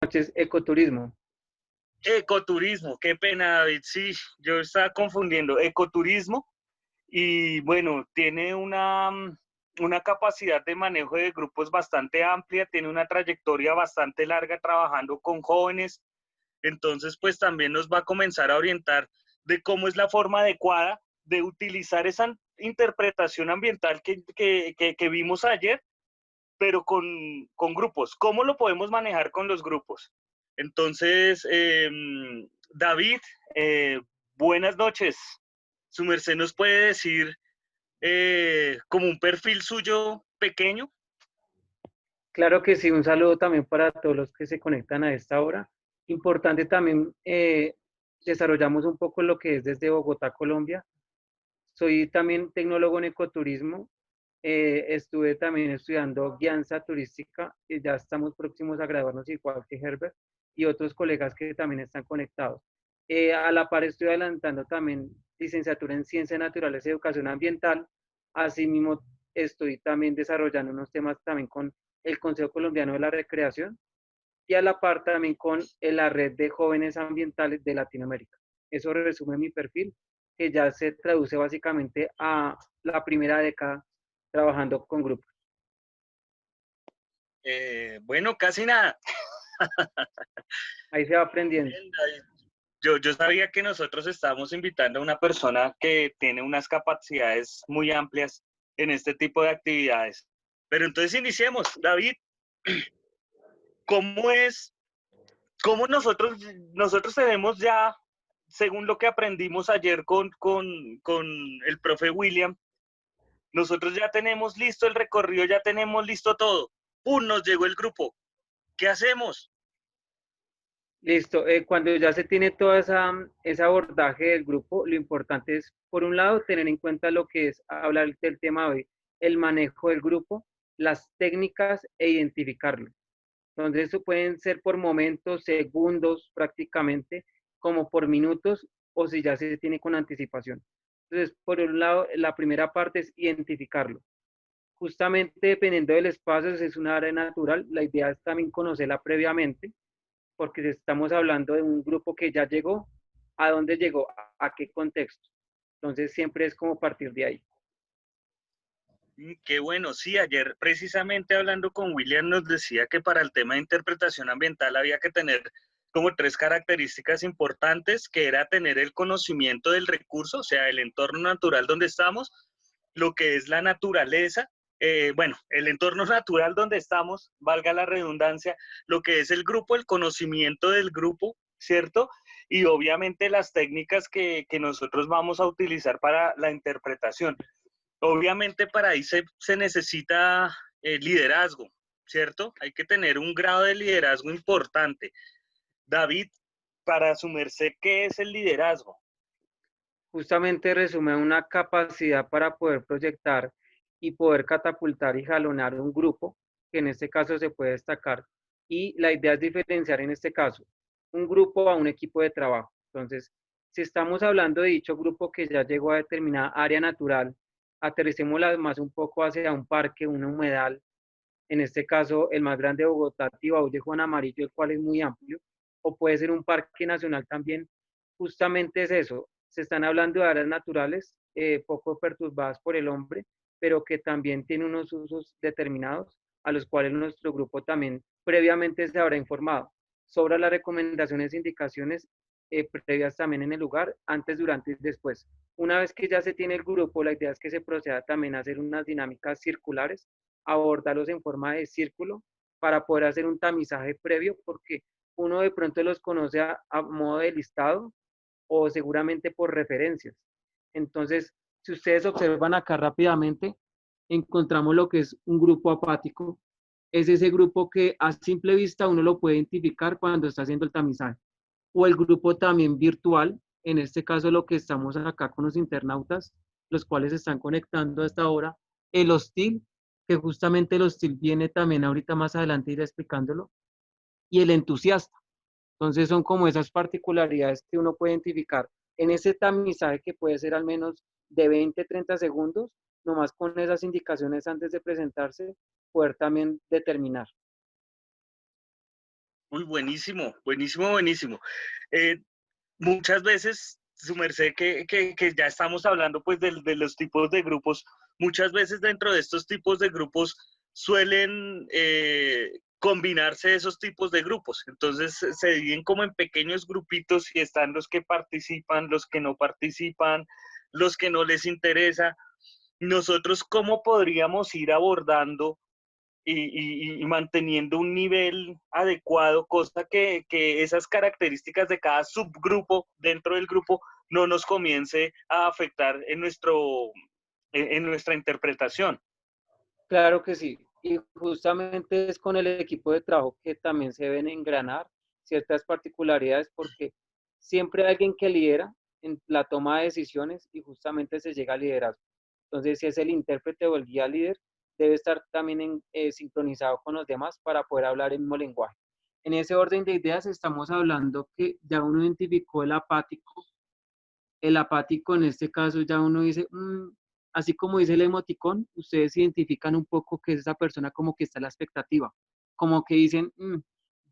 Noches, ecoturismo. Ecoturismo, qué pena, David. Sí, yo estaba confundiendo ecoturismo y bueno, tiene una capacidad de manejo de grupos bastante amplia, tiene una trayectoria bastante larga trabajando con jóvenes, entonces pues también nos va a comenzar a orientar de cómo es la forma adecuada de utilizar esa interpretación ambiental que vimos ayer, pero con grupos. ¿Cómo lo podemos manejar con los grupos? Entonces, David, eh, buenas noches. Su merced nos puede decir como un perfil suyo pequeño. Claro que sí, un saludo también para todos los que se conectan a esta hora. Importante también, desarrollamos un poco lo que es desde Bogotá, Colombia. Soy también tecnólogo en ecoturismo. Estuve también estudiando guianza turística y ya estamos próximos a graduarnos igual que Herbert y otros colegas que también están conectados. A la par estoy adelantando también licenciatura en Ciencias Naturales y Educación Ambiental. Asimismo, estoy también desarrollando unos temas también con el Consejo Colombiano de la Recreación y a la par también con la red de jóvenes ambientales de Latinoamérica. Eso resume mi perfil, que ya se traduce básicamente a la primera década trabajando con grupos. Bueno, casi nada. Ahí se va aprendiendo. Bien, David. Yo sabía que nosotros estábamos invitando a una persona que tiene unas capacidades muy amplias en este tipo de actividades. Pero entonces iniciemos. David, ¿cómo es cómo nosotros tenemos ya, según lo que aprendimos ayer con el profe William, nosotros ya tenemos listo el recorrido, ya tenemos listo todo? ¡Pum! Nos llegó el grupo. ¿Qué hacemos? Listo, cuando ya se tiene todo ese abordaje del grupo, lo importante es, por un lado, tener en cuenta lo que es hablar del tema de hoy, el manejo del grupo, las técnicas e identificarlo. Entonces, eso pueden ser por momentos, segundos prácticamente, como por minutos, o si ya se tiene con anticipación. Entonces, por un lado, la primera parte es identificarlo. Justamente dependiendo del espacio, si es una área natural, la idea es también conocerla previamente, porque estamos hablando de un grupo que ya llegó, ¿a dónde llegó? ¿A qué contexto? Entonces, siempre es como partir de ahí. Qué bueno, sí, ayer precisamente hablando con William nos decía que para el tema de interpretación ambiental había que tener como tres características importantes, que era tener el conocimiento del recurso, o sea, el entorno natural donde estamos, lo que es la naturaleza, bueno, el entorno natural donde estamos, valga la redundancia, lo que es el grupo, el conocimiento del grupo, ¿cierto? Y obviamente las técnicas que nosotros vamos a utilizar para la interpretación. Obviamente para ahí se necesita liderazgo, ¿cierto? Hay que tener un grado de liderazgo importante. David, para su merced, ¿qué es el liderazgo? Justamente resume una capacidad para poder proyectar y poder catapultar y jalonar un grupo, que en este caso se puede destacar. Y la idea es diferenciar en este caso un grupo a un equipo de trabajo. Entonces, si estamos hablando de dicho grupo que ya llegó a determinada área natural, aterricémosla más un poco hacia un parque, un humedal, en este caso el más grande de Bogotá, Tibau de Juan Amarillo, el cual es muy amplio, o puede ser un parque nacional también. Justamente es eso, se están hablando de áreas naturales poco perturbadas por el hombre, pero que también tienen unos usos determinados a los cuales nuestro grupo también previamente se habrá informado sobre las recomendaciones e indicaciones previas también en el lugar, antes, durante y después. Una vez que ya se tiene el grupo, la idea es que se proceda también a hacer unas dinámicas circulares, abordarlos en forma de círculo para poder hacer un tamizaje previo, porque uno de pronto los conoce a modo de listado o seguramente por referencias. Entonces, si ustedes observan acá rápidamente, encontramos lo que es un grupo apático. Es ese grupo que a simple vista uno lo puede identificar cuando está haciendo el tamizaje. O el grupo también virtual, en este caso lo que estamos acá con los internautas, los cuales se están conectando hasta ahora. El hostil, que justamente el hostil viene también ahorita más adelante ir explicándolo. Y el entusiasta. Entonces son como esas particularidades que uno puede identificar en ese tamizaje que puede ser al menos de 20, 30 segundos, nomás con esas indicaciones antes de presentarse, poder también determinar. Uy, buenísimo, buenísimo, buenísimo. Eh, Muchas veces, su merced, que ya estamos hablando pues de los tipos de grupos, muchas veces dentro de estos tipos de grupos suelen combinarse esos tipos de grupos. Entonces se dividen como en pequeños grupitos y están los que participan, los que no participan, los que no les interesa. Nosotros, ¿cómo podríamos ir abordando y manteniendo un nivel adecuado, cosa que esas características de cada subgrupo dentro del grupo no nos comience a afectar en nuestra interpretación? Claro que sí. Y justamente es con el equipo de trabajo que también se deben engranar ciertas particularidades porque siempre hay alguien que lidera en la toma de decisiones y justamente se llega a liderazgo. Entonces, si es el intérprete o el guía líder, debe estar también sincronizado con los demás para poder hablar el mismo lenguaje. En ese orden de ideas estamos hablando que ya uno identificó el apático en este caso ya uno dice, así como dice el emoticón, ustedes identifican un poco que es esa persona como que está a la expectativa, como que dicen,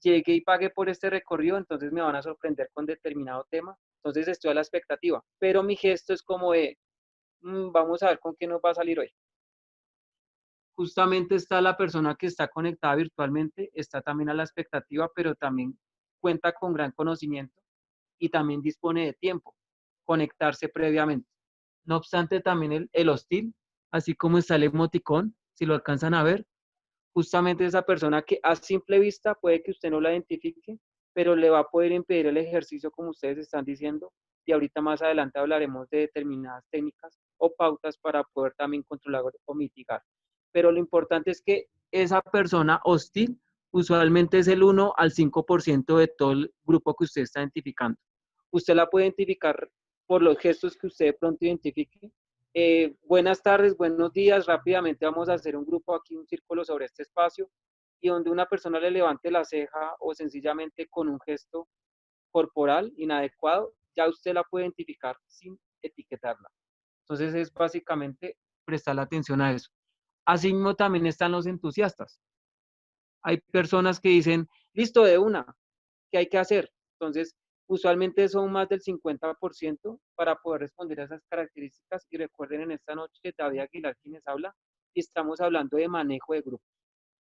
llegué y pagué por este recorrido, entonces me van a sorprender con determinado tema, entonces estoy a la expectativa, pero mi gesto es como de, vamos a ver con qué nos va a salir hoy. Justamente está la persona que está conectada virtualmente, está también a la expectativa, pero también cuenta con gran conocimiento y también dispone de tiempo, conectarse previamente. No obstante, también el hostil, así como está el emoticón, si lo alcanzan a ver, justamente esa persona que a simple vista puede que usted no la identifique, pero le va a poder impedir el ejercicio como ustedes están diciendo, y ahorita más adelante hablaremos de determinadas técnicas o pautas para poder también controlar o mitigar. Pero lo importante es que esa persona hostil usualmente es el 1 al 5% de todo el grupo que usted está identificando. Usted la puede identificar por los gestos que usted de pronto identifique. Buenas tardes, buenos días, rápidamente vamos a hacer un grupo aquí, un círculo sobre este espacio y donde una persona le levante la ceja o sencillamente con un gesto corporal inadecuado, ya usted la puede identificar sin etiquetarla. Entonces es básicamente prestar la atención a eso. Asimismo también están los entusiastas. Hay personas que dicen, listo, de una, ¿qué hay que hacer? Entonces, usualmente son más del 50% para poder responder a esas características. Y recuerden, en esta noche, David Aguilar quienes habla, y estamos hablando de manejo de grupos.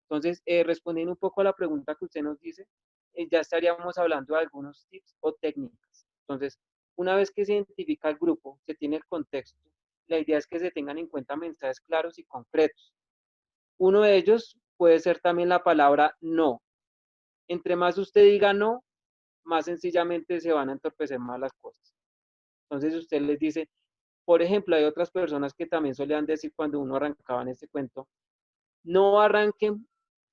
Entonces, respondiendo un poco a la pregunta que usted nos dice, ya estaríamos hablando de algunos tips o técnicas. Entonces, una vez que se identifica el grupo, se tiene el contexto, la idea es que se tengan en cuenta mensajes claros y concretos. Uno de ellos puede ser también la palabra no. Entre más usted diga no, más sencillamente se van a entorpecer más las cosas. Entonces usted les dice, por ejemplo, hay otras personas que también solían decir cuando uno arrancaba en este cuento, no arranquen,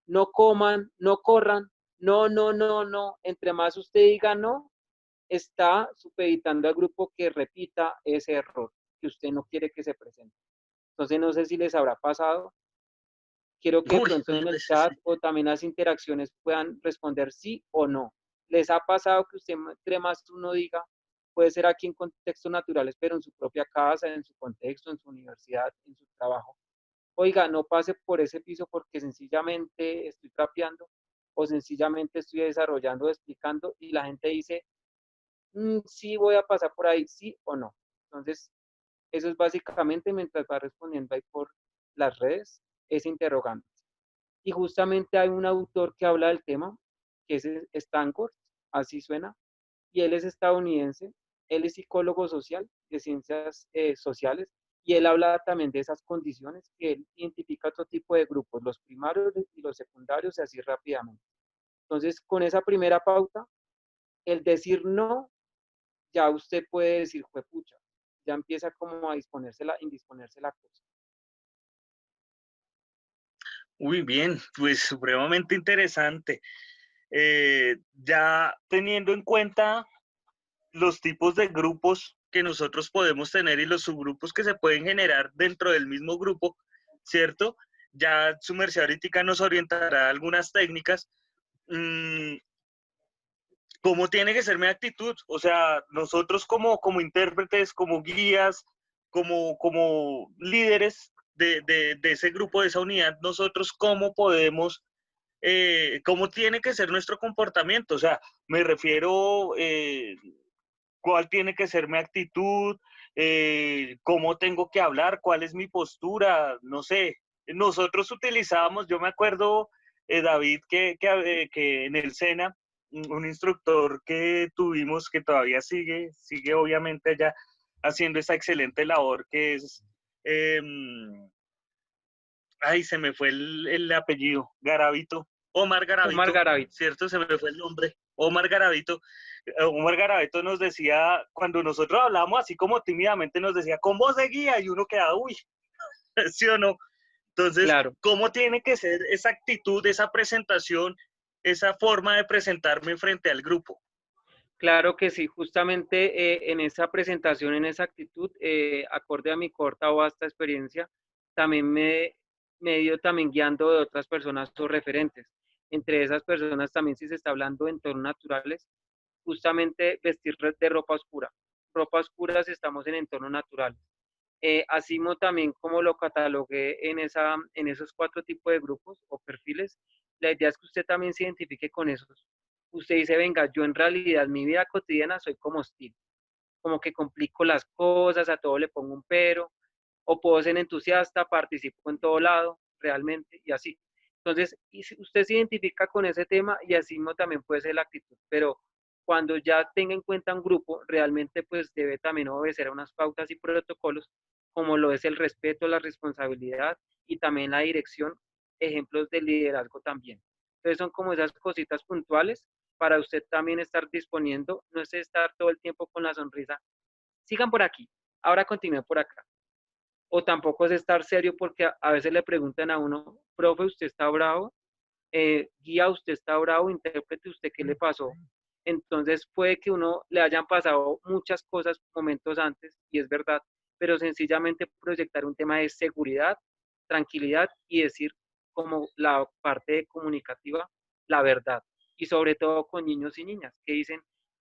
no coman, no corran, no, no, no, no. Entre más usted diga no, está supeditando al grupo que repita ese error que usted no quiere que se presente. Entonces no sé si les habrá pasado. Quiero que de Uy, pronto en el pues, chat sí. o también las interacciones puedan responder sí o no. ¿Les ha pasado que usted entre más uno diga, puede ser aquí en contextos naturales, pero en su propia casa, en su contexto, en su universidad, en su trabajo? Oiga, no pase por ese piso porque sencillamente estoy trapeando o sencillamente estoy desarrollando, explicando y la gente dice, sí voy a pasar por ahí, sí o no. Entonces, eso es básicamente mientras va respondiendo ahí por las redes, es interrogante. Y justamente hay un autor que habla del tema, que es Stanford, así suena, y él es estadounidense, él es psicólogo social, de ciencias sociales, y él habla también de esas condiciones que él identifica otro tipo de grupos, los primarios y los secundarios, y así rápidamente. Entonces, con esa primera pauta, el decir no, ya usted puede decir, fue pucha, ya empieza como a indisponerse la cosa. Muy bien, pues supremamente interesante. Ya teniendo en cuenta los tipos de grupos que nosotros podemos tener y los subgrupos que se pueden generar dentro del mismo grupo, ¿cierto? Ya su merced ahorita nos orientará algunas técnicas. Mm, ¿Cómo tiene que ser mi actitud? O sea, nosotros como intérpretes, como guías, como líderes de ese grupo, de esa unidad, nosotros cómo podemos cómo tiene que ser nuestro comportamiento. O sea, me refiero, cuál tiene que ser mi actitud, cómo tengo que hablar, cuál es mi postura, no sé. Nosotros utilizábamos, yo me acuerdo, David, que en el SENA, un instructor que tuvimos que todavía sigue obviamente allá haciendo esa excelente labor que es, ay, se me fue el apellido, Garavito, Omar Omar Garavito, Garavito. ¿cierto? Se me fue el nombre, Omar Garavito. Omar Garavito nos decía, cuando nosotros hablábamos así como tímidamente, nos decía, ¿cómo seguía? Y uno quedaba, uy, ¿sí o no? Entonces, Claro. ¿cómo tiene que ser esa actitud, esa presentación, esa forma de presentarme frente al grupo? Claro que sí, justamente en esa presentación, en esa actitud, acorde a mi corta o vasta experiencia, también me he ido también guiando de otras personas o referentes. Entre esas personas también si se está hablando de entornos naturales, justamente vestir de ropa oscura. Ropa oscura si estamos en entornos naturales. Así también como lo catalogué en esos cuatro tipos de grupos o perfiles, la idea es que usted también se identifique con esos. Usted dice, venga, yo en realidad en mi vida cotidiana soy como hostil, como que complico las cosas, a todo le pongo un pero, o puedo ser entusiasta, participo en todo lado, realmente, y así. Entonces, y si usted se identifica con ese tema y así también puede ser la actitud, pero cuando ya tenga en cuenta un grupo, realmente pues debe también obedecer a unas pautas y protocolos, como lo es el respeto, la responsabilidad y también la dirección, ejemplos de liderazgo también. Entonces son como esas cositas puntuales para usted también estar disponiendo, no es estar todo el tiempo con la sonrisa. Sigan por aquí, ahora continúen por acá. O tampoco es estar serio porque a veces le preguntan a uno, profe, ¿usted está bravo? Guía, ¿usted está bravo? Intérprete, ¿usted qué le pasó? Entonces puede que uno le hayan pasado muchas cosas momentos antes, y es verdad, pero sencillamente proyectar un tema de seguridad, tranquilidad y decir como la parte comunicativa, la verdad. Y sobre todo con niños y niñas que dicen,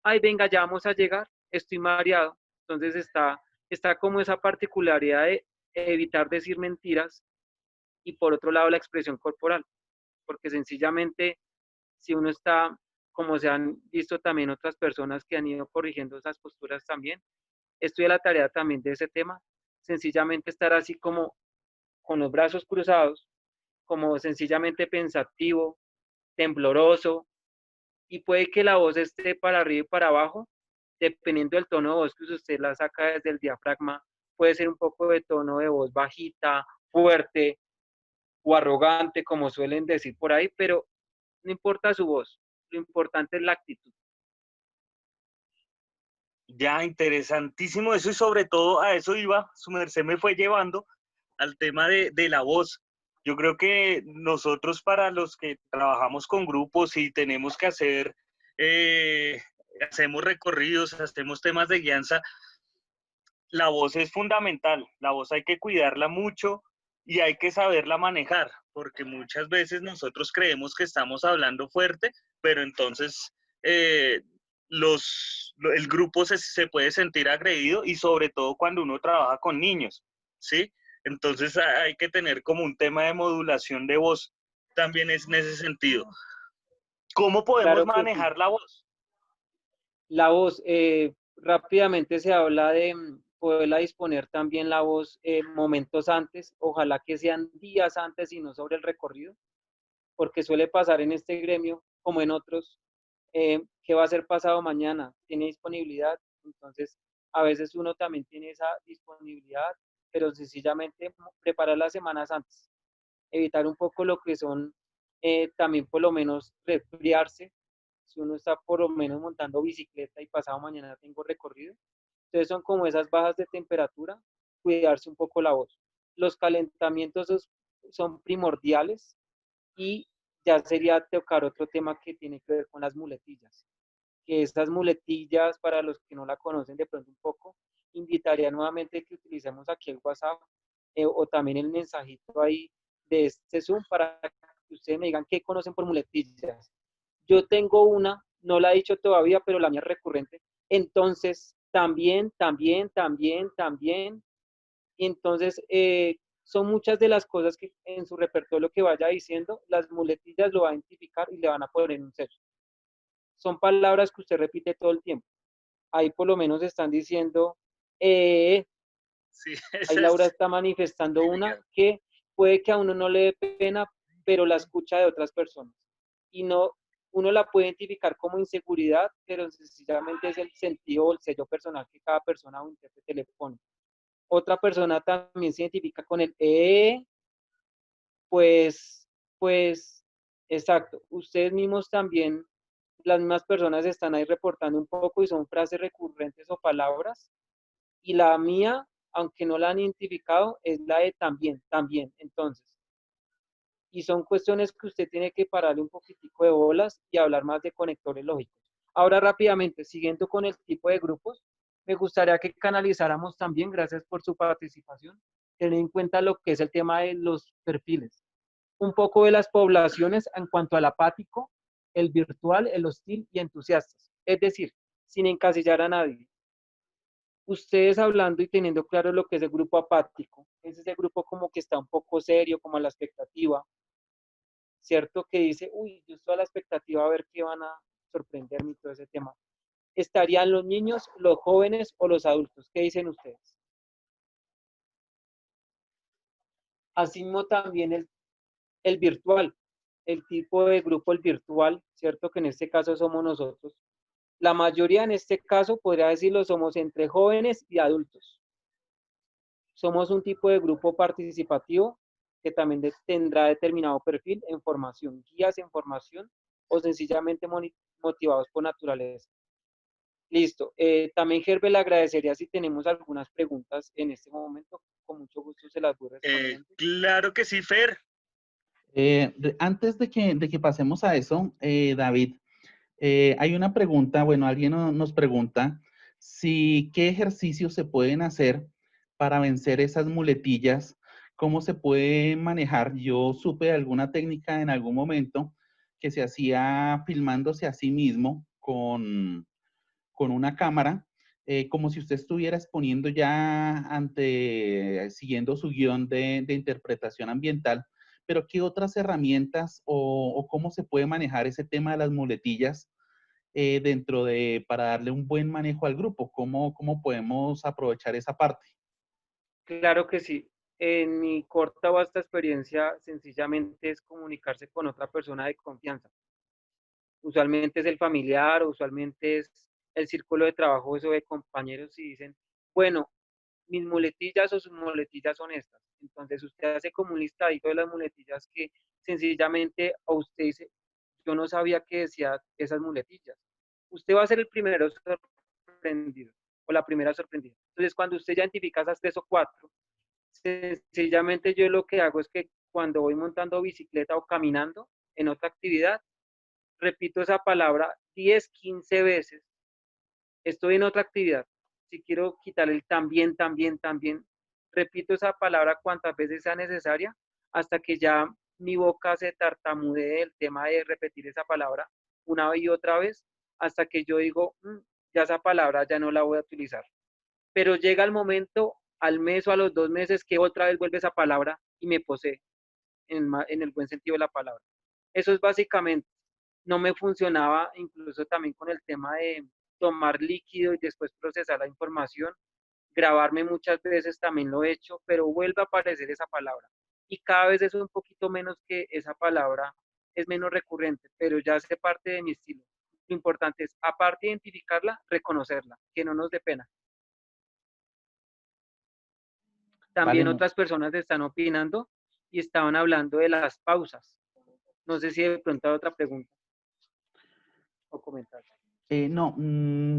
ay, venga, ya vamos a llegar, estoy mareado. Entonces está como esa particularidad de evitar decir mentiras y por otro lado la expresión corporal, porque sencillamente si uno está, como se han visto también otras personas que han ido corrigiendo esas posturas también, estudia la tarea también de ese tema, sencillamente estar así como con los brazos cruzados, como sencillamente pensativo, tembloroso, y puede que la voz esté para arriba y para abajo, dependiendo del tono de voz que usted la saca desde el diafragma, puede ser un poco de tono de voz bajita, fuerte o arrogante, como suelen decir por ahí, pero no importa su voz, lo importante es la actitud. Ya, interesantísimo eso y sobre todo a eso iba, su merced me fue llevando al tema de la voz. Yo creo que nosotros para los que trabajamos con grupos y tenemos que hacer, hacemos recorridos, hacemos temas de guianza, la voz es fundamental, la voz hay que cuidarla mucho y hay que saberla manejar, porque muchas veces nosotros creemos que estamos hablando fuerte, pero entonces el grupo se puede sentir agredido y sobre todo cuando uno trabaja con niños, ¿sí? Entonces hay que tener como un tema de modulación de voz, también es en ese sentido. ¿Cómo podemos Claro que sí. manejar la voz? La voz, rápidamente se habla de poderla disponer también la voz momentos antes, ojalá que sean días antes y no sobre el recorrido, porque suele pasar en este gremio como en otros, ¿qué va a ser pasado mañana? ¿Tiene disponibilidad? Entonces, a veces uno también tiene esa disponibilidad, pero sencillamente preparar las semanas antes, evitar un poco lo que son también por lo menos resfriarse, si uno está por lo menos montando bicicleta y pasado mañana tengo recorrido. Entonces son como esas bajas de temperatura, cuidarse un poco la voz. Los calentamientos son primordiales y ya sería tocar otro tema que tiene que ver con las muletillas. Que estas muletillas, para los que no la conocen de pronto un poco, invitaría nuevamente que utilicemos aquí el WhatsApp o también el mensajito ahí de este Zoom para que ustedes me digan qué conocen por muletillas. Yo tengo una, no la he dicho todavía, pero la mía es recurrente. Entonces, también. Entonces, son muchas de las cosas que en su repertorio que vaya diciendo, las muletillas lo va a identificar y le van a poner un sello. Son palabras que usted repite todo el tiempo. Ahí por lo menos están diciendo, Sí, ahí esa Laura es está manifestando una típica. que puede que a uno no le dé pena, pero la escucha de otras personas. Y no, uno la puede identificar como inseguridad, pero sencillamente es el sentido o el sello personal que cada persona o intérprete le pone. Otra persona también se identifica con el pues, pues, exacto. Ustedes mismos también, las mismas personas están ahí reportando un poco y son frases recurrentes o palabras. Y la mía, aunque no la han identificado, es la de también, también. Entonces, y son cuestiones que usted tiene que pararle un poquitico de bolas y hablar más de conectores lógicos. Ahora rápidamente, siguiendo con el tipo de grupos, me gustaría que canalizáramos también, gracias por su participación, tener en cuenta lo que es el tema de los perfiles. Un poco de las poblaciones en cuanto al apático, el virtual, el hostil y entusiastas. Es decir, sin encasillar a nadie. Ustedes hablando y teniendo claro lo que es el grupo apático, es ese grupo como que está un poco serio, como a la expectativa, ¿cierto? Que dice, uy, yo estoy a la expectativa a ver qué van a sorprenderme y todo ese tema. ¿Estarían los niños, los jóvenes o los adultos? ¿Qué dicen ustedes? Asimismo también el virtual, el tipo de grupo, el virtual, ¿cierto? Que en este caso somos nosotros. La mayoría en este caso, podría decirlo, somos entre jóvenes y adultos. Somos un tipo de grupo participativo que también tendrá determinado perfil en formación, guías en formación o sencillamente motivados por naturaleza. Listo. También, Gerber, le agradecería si tenemos algunas preguntas en este momento. Con mucho gusto se las voy respondiendo. Claro que sí, Fer. Antes de que pasemos a eso, David, hay una pregunta, bueno, alguien nos pregunta si qué ejercicios se pueden hacer para vencer esas muletillas, cómo se puede manejar. Yo supe de alguna técnica en algún momento que se hacía filmándose a sí mismo con una cámara, como si usted estuviera exponiendo ya siguiendo su guión de interpretación ambiental, pero ¿qué otras herramientas o cómo se puede manejar ese tema de las muletillas para darle un buen manejo al grupo? ¿Cómo podemos aprovechar esa parte? Claro que sí. En mi corta o vasta experiencia, sencillamente es comunicarse con otra persona de confianza. Usualmente es el familiar, o usualmente es el círculo de trabajo, eso de compañeros y dicen, bueno, mis muletillas o sus muletillas son estas. Entonces usted hace como un listadito de las muletillas que sencillamente a usted dice, yo no sabía que decía esas muletillas. Usted va a ser el primero sorprendido o la primera sorprendida. Entonces cuando usted ya identifica esas 3 o 4, sencillamente yo lo que hago es que cuando voy montando bicicleta o caminando en otra actividad, repito esa palabra 10, 15 veces. Estoy en otra actividad. Si quiero quitar el también, también, también, repito esa palabra cuantas veces sea necesaria hasta que ya mi boca se tartamudee el tema de repetir esa palabra una y otra vez hasta que yo digo, ya esa palabra ya no la voy a utilizar. Pero llega el momento, al mes o a los 2 meses, que otra vez vuelve esa palabra y me posee en el buen sentido de la palabra. Eso es básicamente, no me funcionaba incluso también con el tema de tomar líquido y después procesar la información, grabarme muchas veces también lo he hecho, pero vuelve a aparecer esa palabra. Y cada vez es un poquito menos que esa palabra es menos recurrente, pero ya hace parte de mi estilo. Lo importante es, aparte de identificarla, reconocerla, que no nos dé pena. Vale, También otras personas están opinando y estaban hablando de las pausas. No sé si de pronto hay otra pregunta o comentario. No,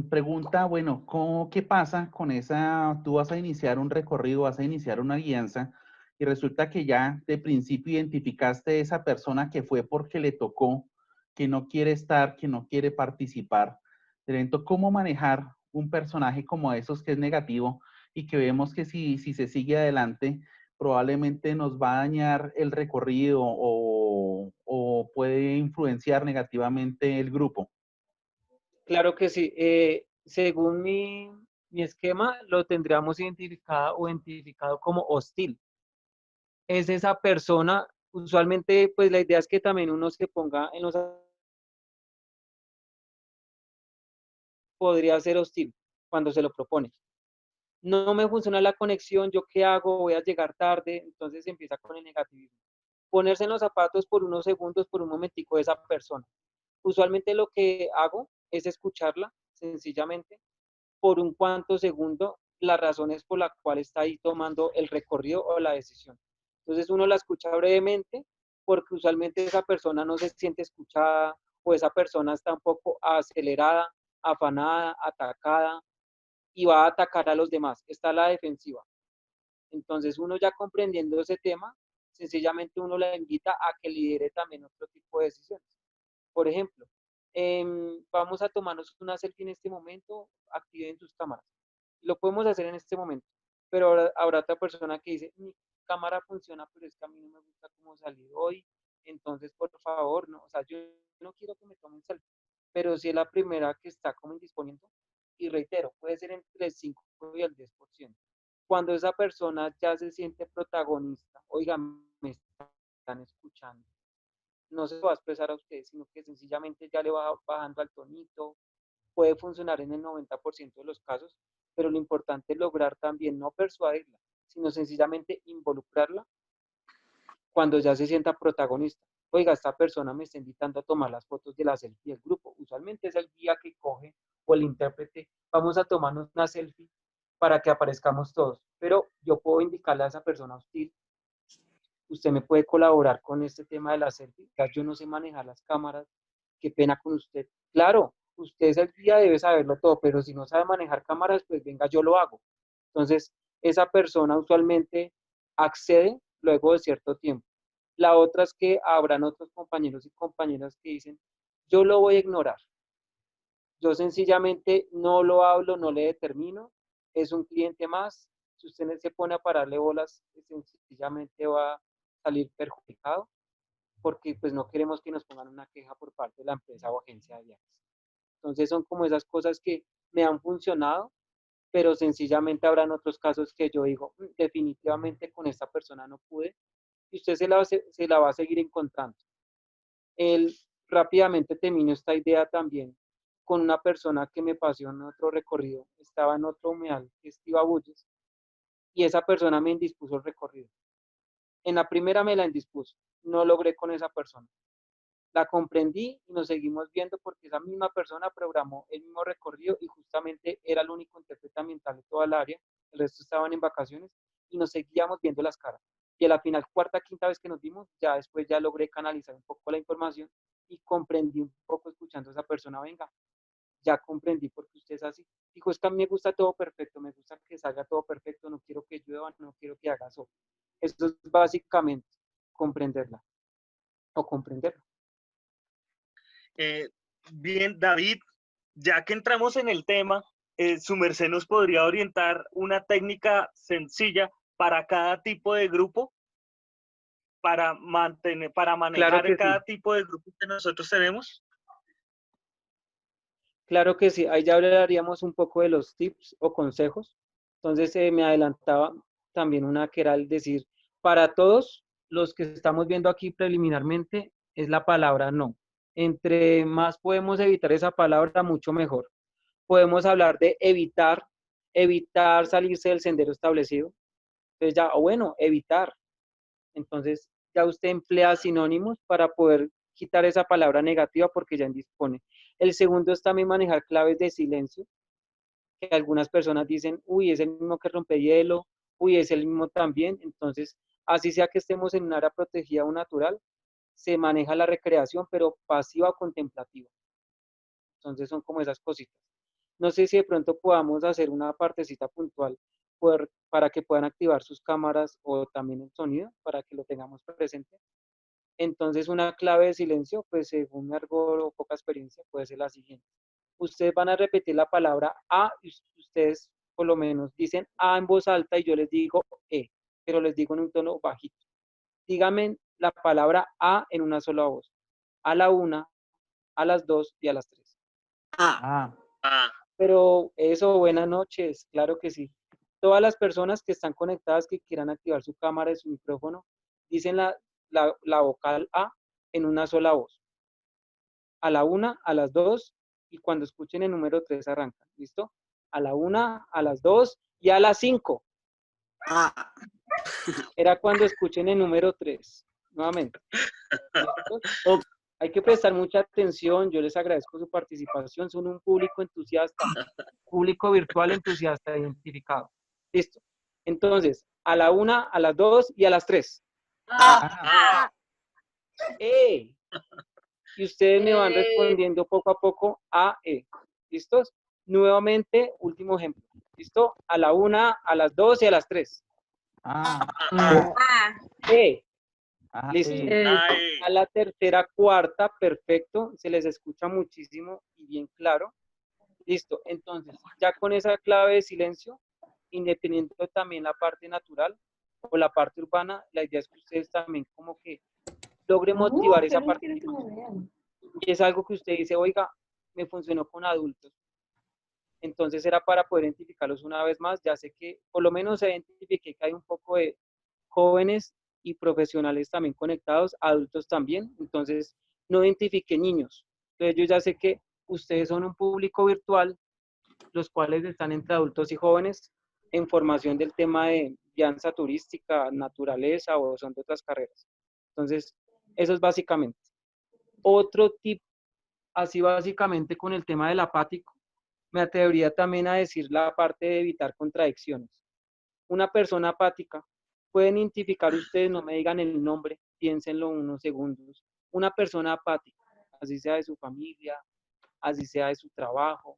pregunta, bueno, ¿qué pasa con esa? Tú vas a iniciar un recorrido, vas a iniciar una guianza y resulta que ya de principio identificaste esa persona que fue porque le tocó, que no quiere estar, que no quiere participar del evento. ¿Cómo manejar un personaje como esos que es negativo y que vemos que si se sigue adelante, probablemente nos va a dañar el recorrido o puede influenciar negativamente el grupo? Claro que sí. Según mi esquema, lo tendríamos identificado o identificado como hostil. es esa persona. Usualmente, pues la idea es que también uno se ponga en los... Podría ser hostil cuando se lo propone. No me funciona la conexión, ¿yo qué hago? Voy a llegar tarde, entonces empieza con el negativismo. Ponerse en los zapatos por unos segundos, por un momentico de esa persona. Usualmente lo que hago es escucharla, sencillamente, por un cuanto segundo, las razones por las cuales está ahí tomando el recorrido o la decisión. Entonces uno la escucha brevemente, porque usualmente esa persona no se siente escuchada o esa persona está un poco acelerada, afanada, atacada y va a atacar a los demás. Está a la defensiva. Entonces uno ya comprendiendo ese tema, sencillamente uno la invita a que lidere también otro tipo de decisiones. Por ejemplo, vamos a tomarnos una selfie en este momento, activen sus cámaras. Lo podemos hacer en este momento, pero ahora habrá otra persona que dice, mi cámara funciona, pero es que a mí no me gusta cómo salí hoy, entonces por favor, no, o sea, yo no quiero que me tomen selfie, pero si es la primera que está como indisponiendo, y reitero, puede ser entre el 5 y el 10%. Cuando esa persona ya se siente protagonista, oiga, me están escuchando, no se va a expresar a usted, sino que sencillamente ya le va bajando al tonito, puede funcionar en el 90% de los casos, pero lo importante es lograr también no persuadirla, sino sencillamente involucrarla cuando ya se sienta protagonista. Oiga, esta persona me está invitando a tomar las fotos de la selfie del grupo. Usualmente es el guía que coge o el intérprete. Vamos a tomarnos una selfie para que aparezcamos todos. Pero yo puedo indicarle a esa persona hostil, usted me puede colaborar con este tema de la selfie. Ya yo no sé manejar las cámaras. Qué pena con usted. Claro, usted es el guía, debe saberlo todo, pero si no sabe manejar cámaras, pues venga, yo lo hago. Entonces, esa persona usualmente accede luego de cierto tiempo. La otra es que habrán otros compañeros y compañeras que dicen, yo lo voy a ignorar. Yo sencillamente no lo hablo, no le determino. Es un cliente más. Si usted se pone a pararle bolas, sencillamente va a salir perjudicado porque pues no queremos que nos pongan una queja por parte de la empresa o agencia de viajes. Entonces son como esas cosas que me han funcionado, pero sencillamente habrán otros casos que yo digo, definitivamente con esta persona no pude, y usted se la va a seguir encontrando. Él rápidamente terminó esta idea también con una persona que me pasó en otro recorrido, estaba en otro humedal, que es Tibabuyes, y esa persona me indispuso el recorrido. En la primera me la indispuso, no logré con esa persona. La comprendí y nos seguimos viendo porque esa misma persona programó el mismo recorrido y justamente era el único intérprete ambiental de toda el área, el resto estaban en vacaciones y nos seguíamos viendo las caras. Y a la final, cuarta, quinta vez que nos vimos, ya después ya logré canalizar un poco la información y comprendí un poco escuchando a esa persona, venga, ya comprendí por qué usted es así. Dijo, es que a mí me gusta todo perfecto, me gusta que salga todo perfecto, no quiero que llueva, no quiero que haga sol. Eso es básicamente comprenderla o comprenderlo. Bien, David, ya que entramos en el tema, su merced nos podría orientar una técnica sencilla para cada tipo de grupo, para manejar Claro que cada sí. tipo de grupo que nosotros tenemos. Claro que sí, ahí ya hablaríamos un poco de los tips o consejos. Entonces me adelantaba también una que era el decir, para todos los que estamos viendo aquí preliminarmente, es la palabra no. Entre más podemos evitar esa palabra, mucho mejor. Podemos hablar de evitar salirse del sendero establecido. Entonces ya, o bueno, evitar. Entonces ya usted emplea sinónimos para poder quitar esa palabra negativa porque ya indispone. El segundo es también manejar claves de silencio, que algunas personas dicen, uy, es el mismo que rompehielo, uy, es el mismo también. Entonces, así sea que estemos en un área protegida o natural, se maneja la recreación, pero pasiva o contemplativa. Entonces son como esas cositas. No sé si de pronto podamos hacer una partecita puntual para que puedan activar sus cámaras o también el sonido, para que lo tengamos presente. Entonces, una clave de silencio, pues según mi argot o poca experiencia, puede ser la siguiente. Ustedes van a repetir la palabra A y ustedes por lo menos dicen A en voz alta y yo les digo E, pero les digo en un tono bajito. Díganme la palabra A en una sola voz. A la una, a las dos y a las tres. Ah, Pero eso, buenas noches, claro que sí. Todas las personas que están conectadas, que quieran activar su cámara y su micrófono, dicen la vocal A en una sola voz. A la 1, a las 2, y cuando escuchen el número 3 arrancan. ¿Listo? A la 1, a las 2 y a las 5. Ah, Era cuando escuchen el número 3. Nuevamente. ¿Listo? ok. Hay que prestar mucha atención. Yo les agradezco su participación. Son un público entusiasta, público virtual entusiasta identificado. Listo. Entonces, a la 1, a las 2 y a las 3. Ah, ¡Eh! Y ustedes me van respondiendo poco a poco A, E. ¿Listos? Nuevamente, último ejemplo. ¿Listo? A la 1, a las 2 y a las 3. ah, E. ah, Listo. Ay, A la tercera, cuarta, perfecto. Se les escucha muchísimo y bien claro. Listo. Entonces, ya con esa clave de silencio, independiente también la parte natural o la parte urbana, la idea es que ustedes también como que logren motivar esa participación. Y es algo que usted dice, oiga, me funcionó con adultos. Entonces era para poder identificarlos una vez más. Ya sé que por lo menos identifiqué que hay un poco de jóvenes y profesionales también conectados, adultos también. Entonces no identifiqué niños. Entonces yo ya sé que ustedes son un público virtual, los cuales están entre adultos y jóvenes en formación del tema de guianza turística, naturaleza o son de otras carreras. Entonces, eso es básicamente. Otro tip, así básicamente con el tema del apático, me atrevería también a decir la parte de evitar contradicciones. Una persona apática, pueden identificar ustedes, no me digan el nombre, piénsenlo unos segundos. Una persona apática, así sea de su familia, así sea de su trabajo,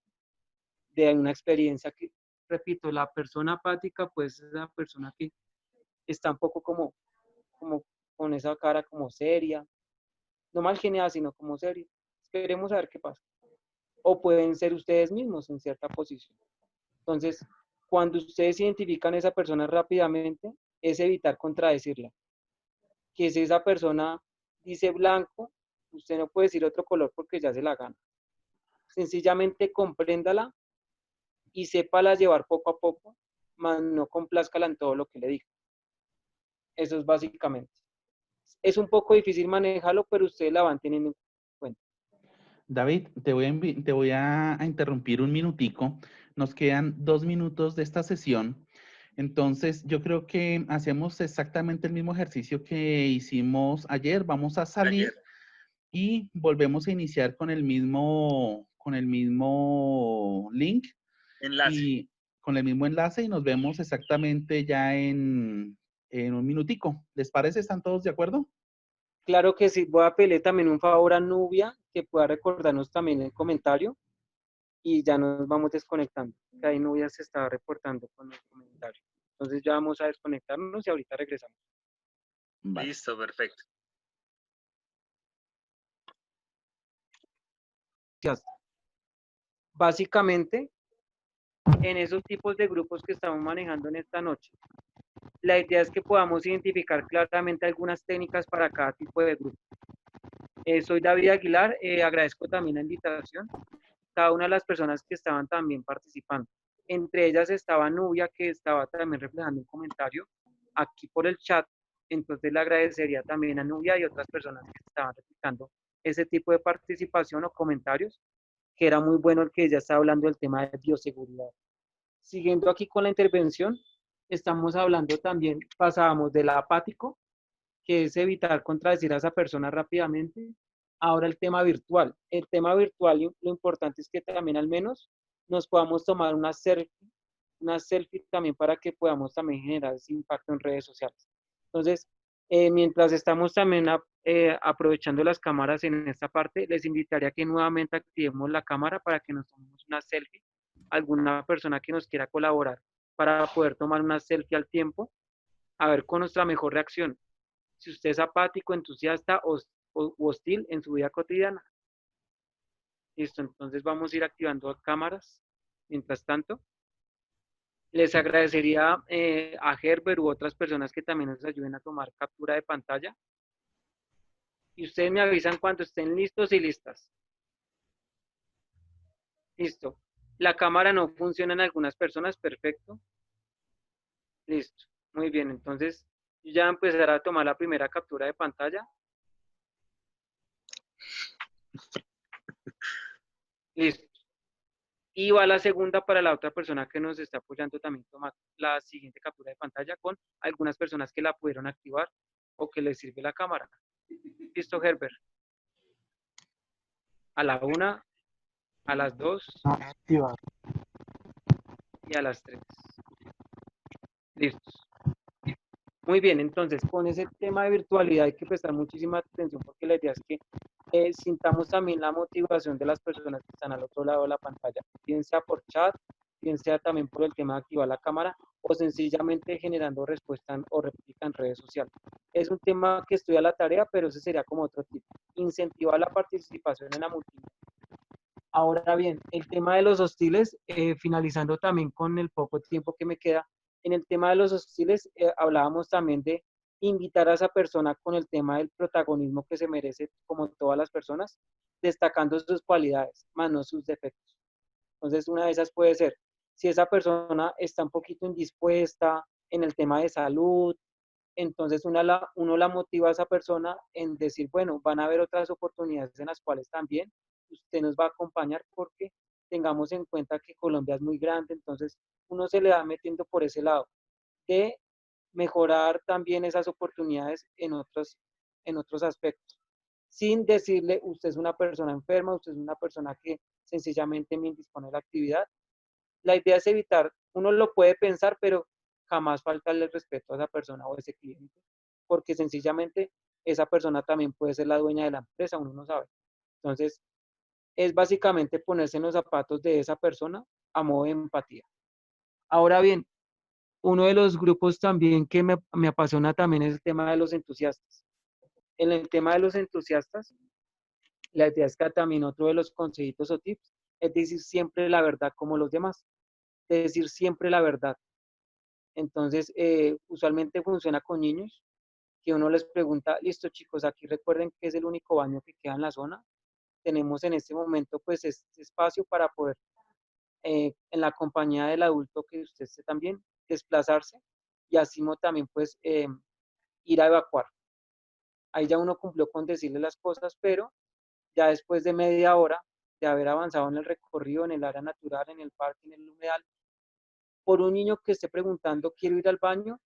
de una experiencia que, repito, la persona apática, pues es la persona que está un poco como con esa cara como seria, no mal genial, sino como seria. Esperemos a ver qué pasa. O pueden ser ustedes mismos en cierta posición. Entonces, cuando ustedes identifican a esa persona rápidamente, es evitar contradecirla. Que si esa persona dice blanco, usted no puede decir otro color porque ya se la gana. Sencillamente compréndala y sépala llevar poco a poco, más no complázcala en todo lo que le diga. Eso es básicamente. Es un poco difícil manejarlo, pero ustedes la van teniendo en cuenta. David, te voy a interrumpir un minutico. Nos quedan 2 minutos de esta sesión. Entonces, yo creo que hacemos exactamente el mismo ejercicio que hicimos ayer. Vamos a salir y volvemos a iniciar con el mismo link enlace. y con el mismo enlace y nos vemos exactamente ya en un minutico. ¿Les parece? ¿Están todos de acuerdo? Claro que sí, voy a pedirle también un favor a Nubia, que pueda recordarnos también el comentario y ya nos vamos desconectando. Que ahí Nubia se está reportando con el comentario. Entonces ya vamos a desconectarnos y ahorita regresamos. Vale. Listo, perfecto. Básicamente, en esos tipos de grupos que estamos manejando en esta noche, la idea es que podamos identificar claramente algunas técnicas para cada tipo de grupo. Soy David Aguilar, agradezco también la invitación, cada una de las personas que estaban también participando. Entre ellas estaba Nubia, que estaba también reflejando un comentario aquí por el chat, entonces le agradecería también a Nubia y otras personas que estaban replicando ese tipo de participación o comentarios, que era muy bueno el que ella estaba hablando del tema de bioseguridad. Siguiendo aquí con la intervención, estamos hablando también, pasábamos del apático, que es evitar contradecir a esa persona rápidamente. Ahora el tema virtual. El tema virtual, lo importante es que también al menos nos podamos tomar una selfie también para que podamos también generar ese impacto en redes sociales. Entonces, mientras estamos también aprovechando las cámaras en esta parte, les invitaría a que nuevamente activemos la cámara para que nos tomemos una selfie. Alguna persona que nos quiera colaborar para poder tomar una selfie al tiempo, a ver con nuestra mejor reacción. Si usted es apático, entusiasta o hostil en su vida cotidiana. Listo, entonces vamos a ir activando cámaras. Mientras tanto, les agradecería a Herbert u otras personas que también nos ayuden a tomar captura de pantalla. Y ustedes me avisan cuando estén listos y listas. Listo. La cámara no funciona en algunas personas, perfecto. Listo. Muy bien, entonces Ya empezar a tomar la primera captura de pantalla. Listo. Y va la segunda para la otra persona que nos está apoyando también tomar la siguiente captura de pantalla con algunas personas que la pudieron activar o que les sirve la cámara. Listo, Herbert. A la 1, a las 2 Activar. y a las 3. Listos. Muy bien, entonces con ese tema de virtualidad hay que prestar muchísima atención porque la idea es que sintamos también la motivación de las personas que están al otro lado de la pantalla, bien sea por chat, bien sea también por el tema de activar la cámara o sencillamente generando respuesta o réplica en redes sociales. Es un tema que estudia la tarea, pero ese sería como otro tipo. Incentivar la participación en la multimedia. Ahora bien, el tema de los hostiles, finalizando también con el poco tiempo que me queda, en el tema de los hostiles hablábamos también de invitar a esa persona con el tema del protagonismo que se merece, como todas las personas, destacando sus cualidades, más no sus defectos. Entonces, una de esas puede ser, si esa persona está un poquito indispuesta en el tema de salud, entonces uno la motiva a esa persona en decir, bueno, van a haber otras oportunidades en las cuales también usted nos va a acompañar porque tengamos en cuenta que Colombia es muy grande, entonces uno se le va metiendo por ese lado de mejorar también esas oportunidades en otros aspectos, sin decirle, usted es una persona enferma, usted es una persona que sencillamente me indispone de la actividad. La idea es evitar, uno lo puede pensar, pero jamás faltarle el respeto a esa persona o a ese cliente, porque sencillamente esa persona también puede ser la dueña de la empresa, uno no sabe. Entonces, es básicamente ponerse en los zapatos de esa persona a modo de empatía. Ahora bien, uno de los grupos también que me apasiona también es el tema de los entusiastas. En el tema de los entusiastas, la idea es que también otro de los consejitos o tips es decir siempre la verdad como los demás, es decir siempre la verdad. Entonces, usualmente funciona con niños, que uno les pregunta, listo chicos, aquí recuerden que es el único baño que queda en la zona. Tenemos en este momento pues este espacio para poder, en la compañía del adulto que usted esté también, desplazarse y así también pues ir a evacuar. Ahí ya uno cumplió con decirle las cosas, pero ya después de media hora de haber avanzado en el recorrido, en el área natural, en el parque, en el humedal, por un niño que esté preguntando, quiero ir al baño,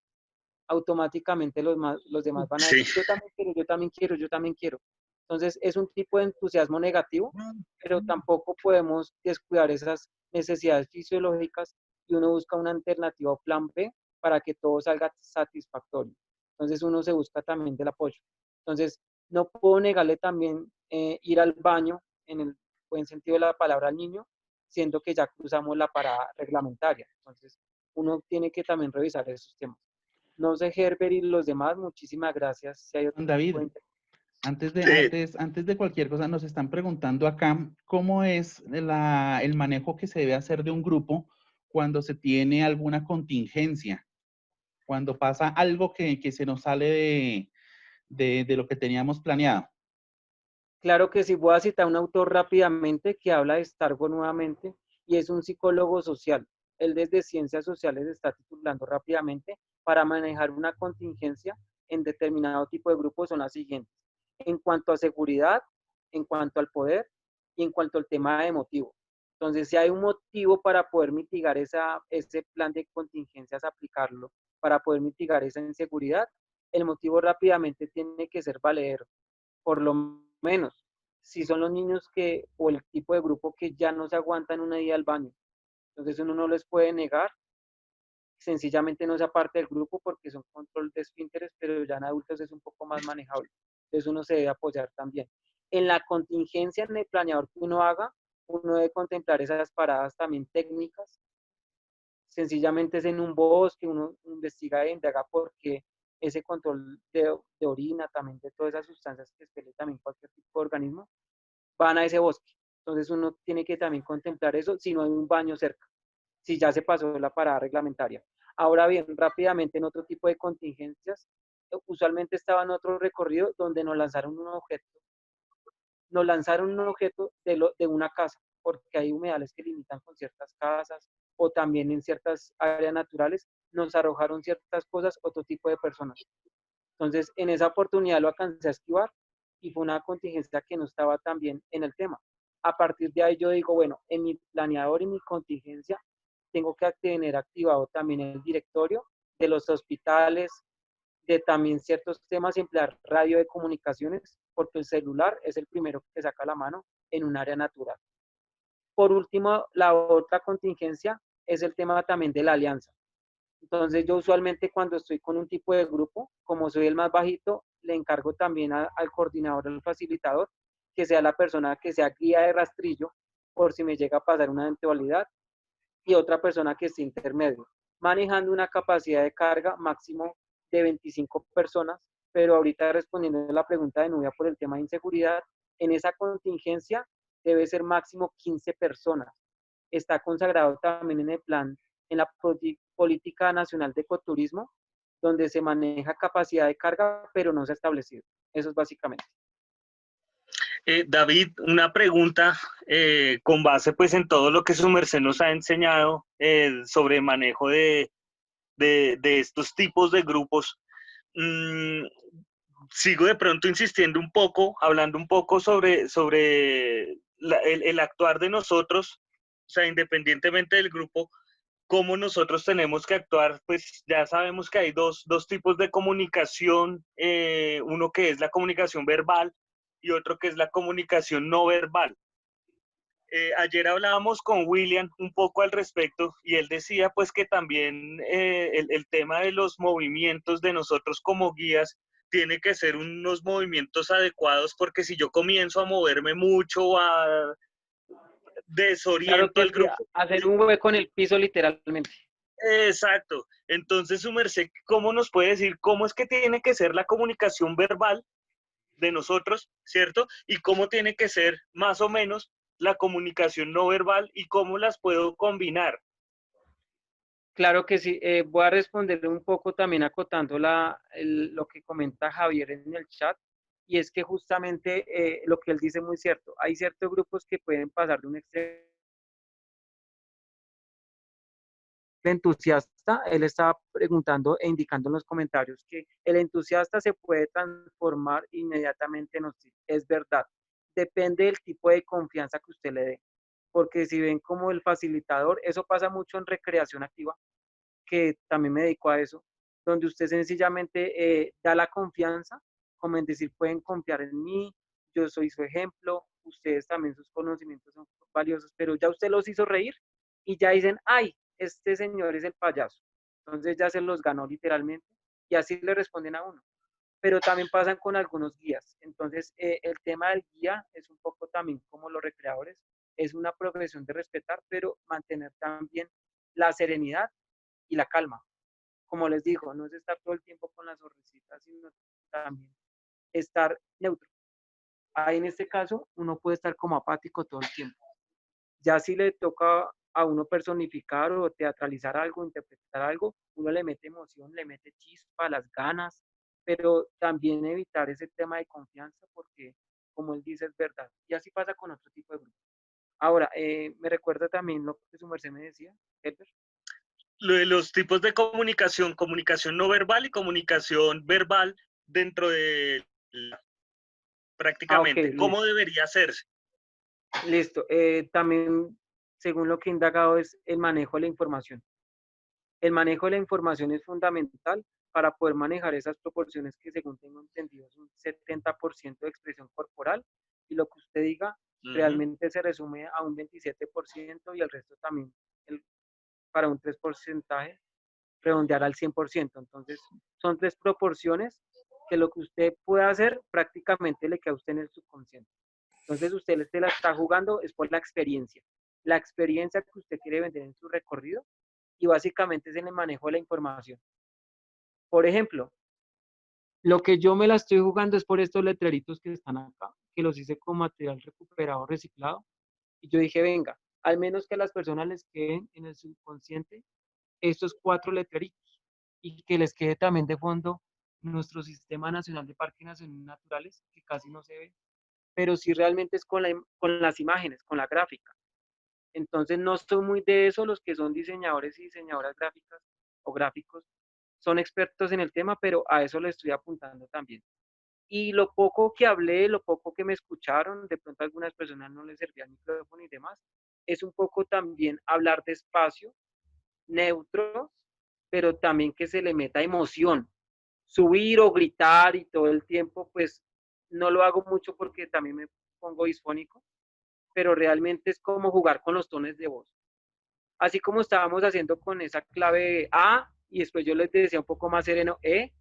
automáticamente los demás van a Sí. decir, yo también quiero, yo también quiero, yo también quiero. Entonces es un tipo de entusiasmo negativo, pero tampoco podemos descuidar esas necesidades fisiológicas y uno busca una alternativa o plan B para que todo salga satisfactorio. Entonces uno se busca también del apoyo. Entonces no puedo negarle también ir al baño en el buen sentido de la palabra al niño, siendo que ya cruzamos la parada reglamentaria. Entonces uno tiene que también revisar esos temas. No sé, Herbert y los demás, muchísimas gracias. Si hay otro David, tipo de antes de cualquier cosa, nos están preguntando acá cómo es el manejo que se debe hacer de un grupo cuando se tiene alguna contingencia, cuando pasa algo que se nos sale de lo que teníamos planeado. Claro que sí, voy a citar un autor rápidamente que habla de Stargo nuevamente y es un psicólogo social. Él desde Ciencias Sociales está titulando rápidamente para manejar una contingencia en determinado tipo de grupos son las siguientes. En cuanto a seguridad, en cuanto al poder y en cuanto al tema de motivo. Entonces, si hay un motivo para poder mitigar ese plan de contingencias, aplicarlo, para poder mitigar esa inseguridad, el motivo rápidamente tiene que ser valedero. Por lo menos, si son los niños que, o el tipo de grupo que ya no se aguantan una ida al baño. Entonces uno no les puede negar, sencillamente no sea parte del grupo porque son control de esfínteres, pero ya en adultos es un poco más manejable. Entonces uno se debe apoyar también. En la contingencia, en el planeador que uno haga, uno debe contemplar esas paradas también técnicas. Sencillamente es en un bosque, uno investiga e indaga por qué ese control de orina, también de todas esas sustancias que expele también cualquier tipo de organismo, van a ese bosque. Entonces uno tiene que también contemplar eso si no hay un baño cerca, si ya se pasó la parada reglamentaria. Ahora bien, rápidamente en otro tipo de contingencias, usualmente estaba en otro recorrido donde nos lanzaron un objeto de una casa, porque hay humedales que limitan con ciertas casas o también en ciertas áreas naturales, nos arrojaron ciertas cosas, otro tipo de personas. Entonces, en esa oportunidad lo alcancé a esquivar y fue una contingencia que no estaba tan bien en el tema. A partir de ahí yo digo, bueno, en mi planeador y mi contingencia tengo que tener activado también el directorio de los hospitales, de también ciertos temas, emplear radio de comunicaciones, porque el celular es el primero que saca la mano en un área natural. Por último, la otra contingencia es el tema también de la alianza. Entonces yo usualmente cuando estoy con un tipo de grupo, como soy el más bajito, le encargo también al coordinador, al facilitador, que sea la persona que sea guía de rastrillo por si me llega a pasar una eventualidad y otra persona que esté intermedio, manejando una capacidad de carga máximo de 25 personas, pero ahorita respondiendo a la pregunta de Nubia por el tema de inseguridad, en esa contingencia debe ser máximo 15 personas. Está consagrado también en el plan, en la política nacional de ecoturismo, donde se maneja capacidad de carga, pero no se ha establecido. Eso es básicamente. David, una pregunta con base pues en todo lo que su merced nos ha enseñado sobre manejo de estos tipos de grupos. Sigo de pronto insistiendo un poco, hablando un poco sobre el actuar de nosotros, o sea, independientemente del grupo, cómo nosotros tenemos que actuar. Pues ya sabemos que hay dos tipos de comunicación, uno que es la comunicación verbal y otro que es la comunicación no verbal. Ayer hablábamos con William un poco al respecto y él decía pues que también el tema de los movimientos de nosotros como guías tiene que ser unos movimientos adecuados, porque si yo comienzo a moverme mucho, Claro desoriento que al sí, grupo. hacer un hueco en el piso literalmente. Exacto. Entonces, su merced, ¿cómo nos puede decir cómo es que tiene que ser la comunicación verbal de nosotros, ¿cierto? Y cómo tiene que ser más o menos la comunicación no verbal y cómo las puedo combinar? Claro que sí, voy a responderle un poco también acotando lo que comenta Javier en el chat, y es que justamente lo que él dice muy cierto, hay ciertos grupos que pueden pasar de un extremo entusiasta. Él estaba preguntando e indicando en los comentarios que el entusiasta se puede transformar inmediatamente en hostil. Es verdad, depende del tipo de confianza que usted le dé, porque si ven como el facilitador, eso pasa mucho en recreación activa, que también me dedico a eso, donde usted sencillamente da la confianza, como en decir, pueden confiar en mí, yo soy su ejemplo, ustedes también sus conocimientos son valiosos, pero ya usted los hizo reír y ya dicen, ay, este señor es el payaso. Entonces ya se los ganó literalmente y así le responden a uno. Pero también pasan con algunos guías. Entonces el tema del guía es un poco también como los recreadores, es una progresión de respetar, pero mantener también la serenidad y la calma. Como les digo, no es estar todo el tiempo con las sonrisitas, sino también estar neutro. Ahí en este caso, uno puede estar como apático todo el tiempo. Ya si le toca a uno personificar o teatralizar algo, interpretar algo, uno le mete emoción, le mete chispa, las ganas, pero también evitar ese tema de confianza porque, como él dice, es verdad. Y así pasa con otro tipo de grupos. Ahora, me recuerda también lo que su merced me decía, Edgar. Lo de los tipos de comunicación, comunicación no verbal y comunicación verbal dentro de Ok, prácticamente, ¿cómo listo. debería hacerse? Listo. También, según lo que he indagado, es el manejo de la información. El manejo de la información es fundamental para poder manejar esas proporciones que, según tengo entendido, es un 70% de expresión corporal y lo que usted diga realmente se resume a un 27% y el resto también para un 3%, redondear al 100%. Entonces, son tres proporciones que lo que usted puede hacer prácticamente le queda a usted en el subconsciente. Entonces usted se la está jugando es por la experiencia que usted quiere vender en su recorrido y básicamente es en el manejo de la información. Por ejemplo, lo que yo me la estoy jugando es por estos letreritos que están acá, que los hice con material recuperado, reciclado, y yo dije, venga, al menos que a las personas les queden en el subconsciente estos 4 letreritos y que les quede también de fondo nuestro Sistema Nacional de Parques Nacionales Naturales, que casi no se ve, pero sí realmente es con las imágenes, con la gráfica. Entonces no son muy de eso los que son diseñadores y diseñadoras gráficas, o gráficos, son expertos en el tema, pero a eso le estoy apuntando también. Y lo poco que hablé, lo poco que me escucharon, de pronto a algunas personas no les servía el micrófono y demás, es un poco también hablar despacio, neutro, pero también que se le meta emoción. Subir o gritar y todo el tiempo, pues no lo hago mucho porque también me pongo disfónico, pero realmente es como jugar con los tonos de voz. Así como estábamos haciendo con esa clave A y después yo les decía un poco más sereno E,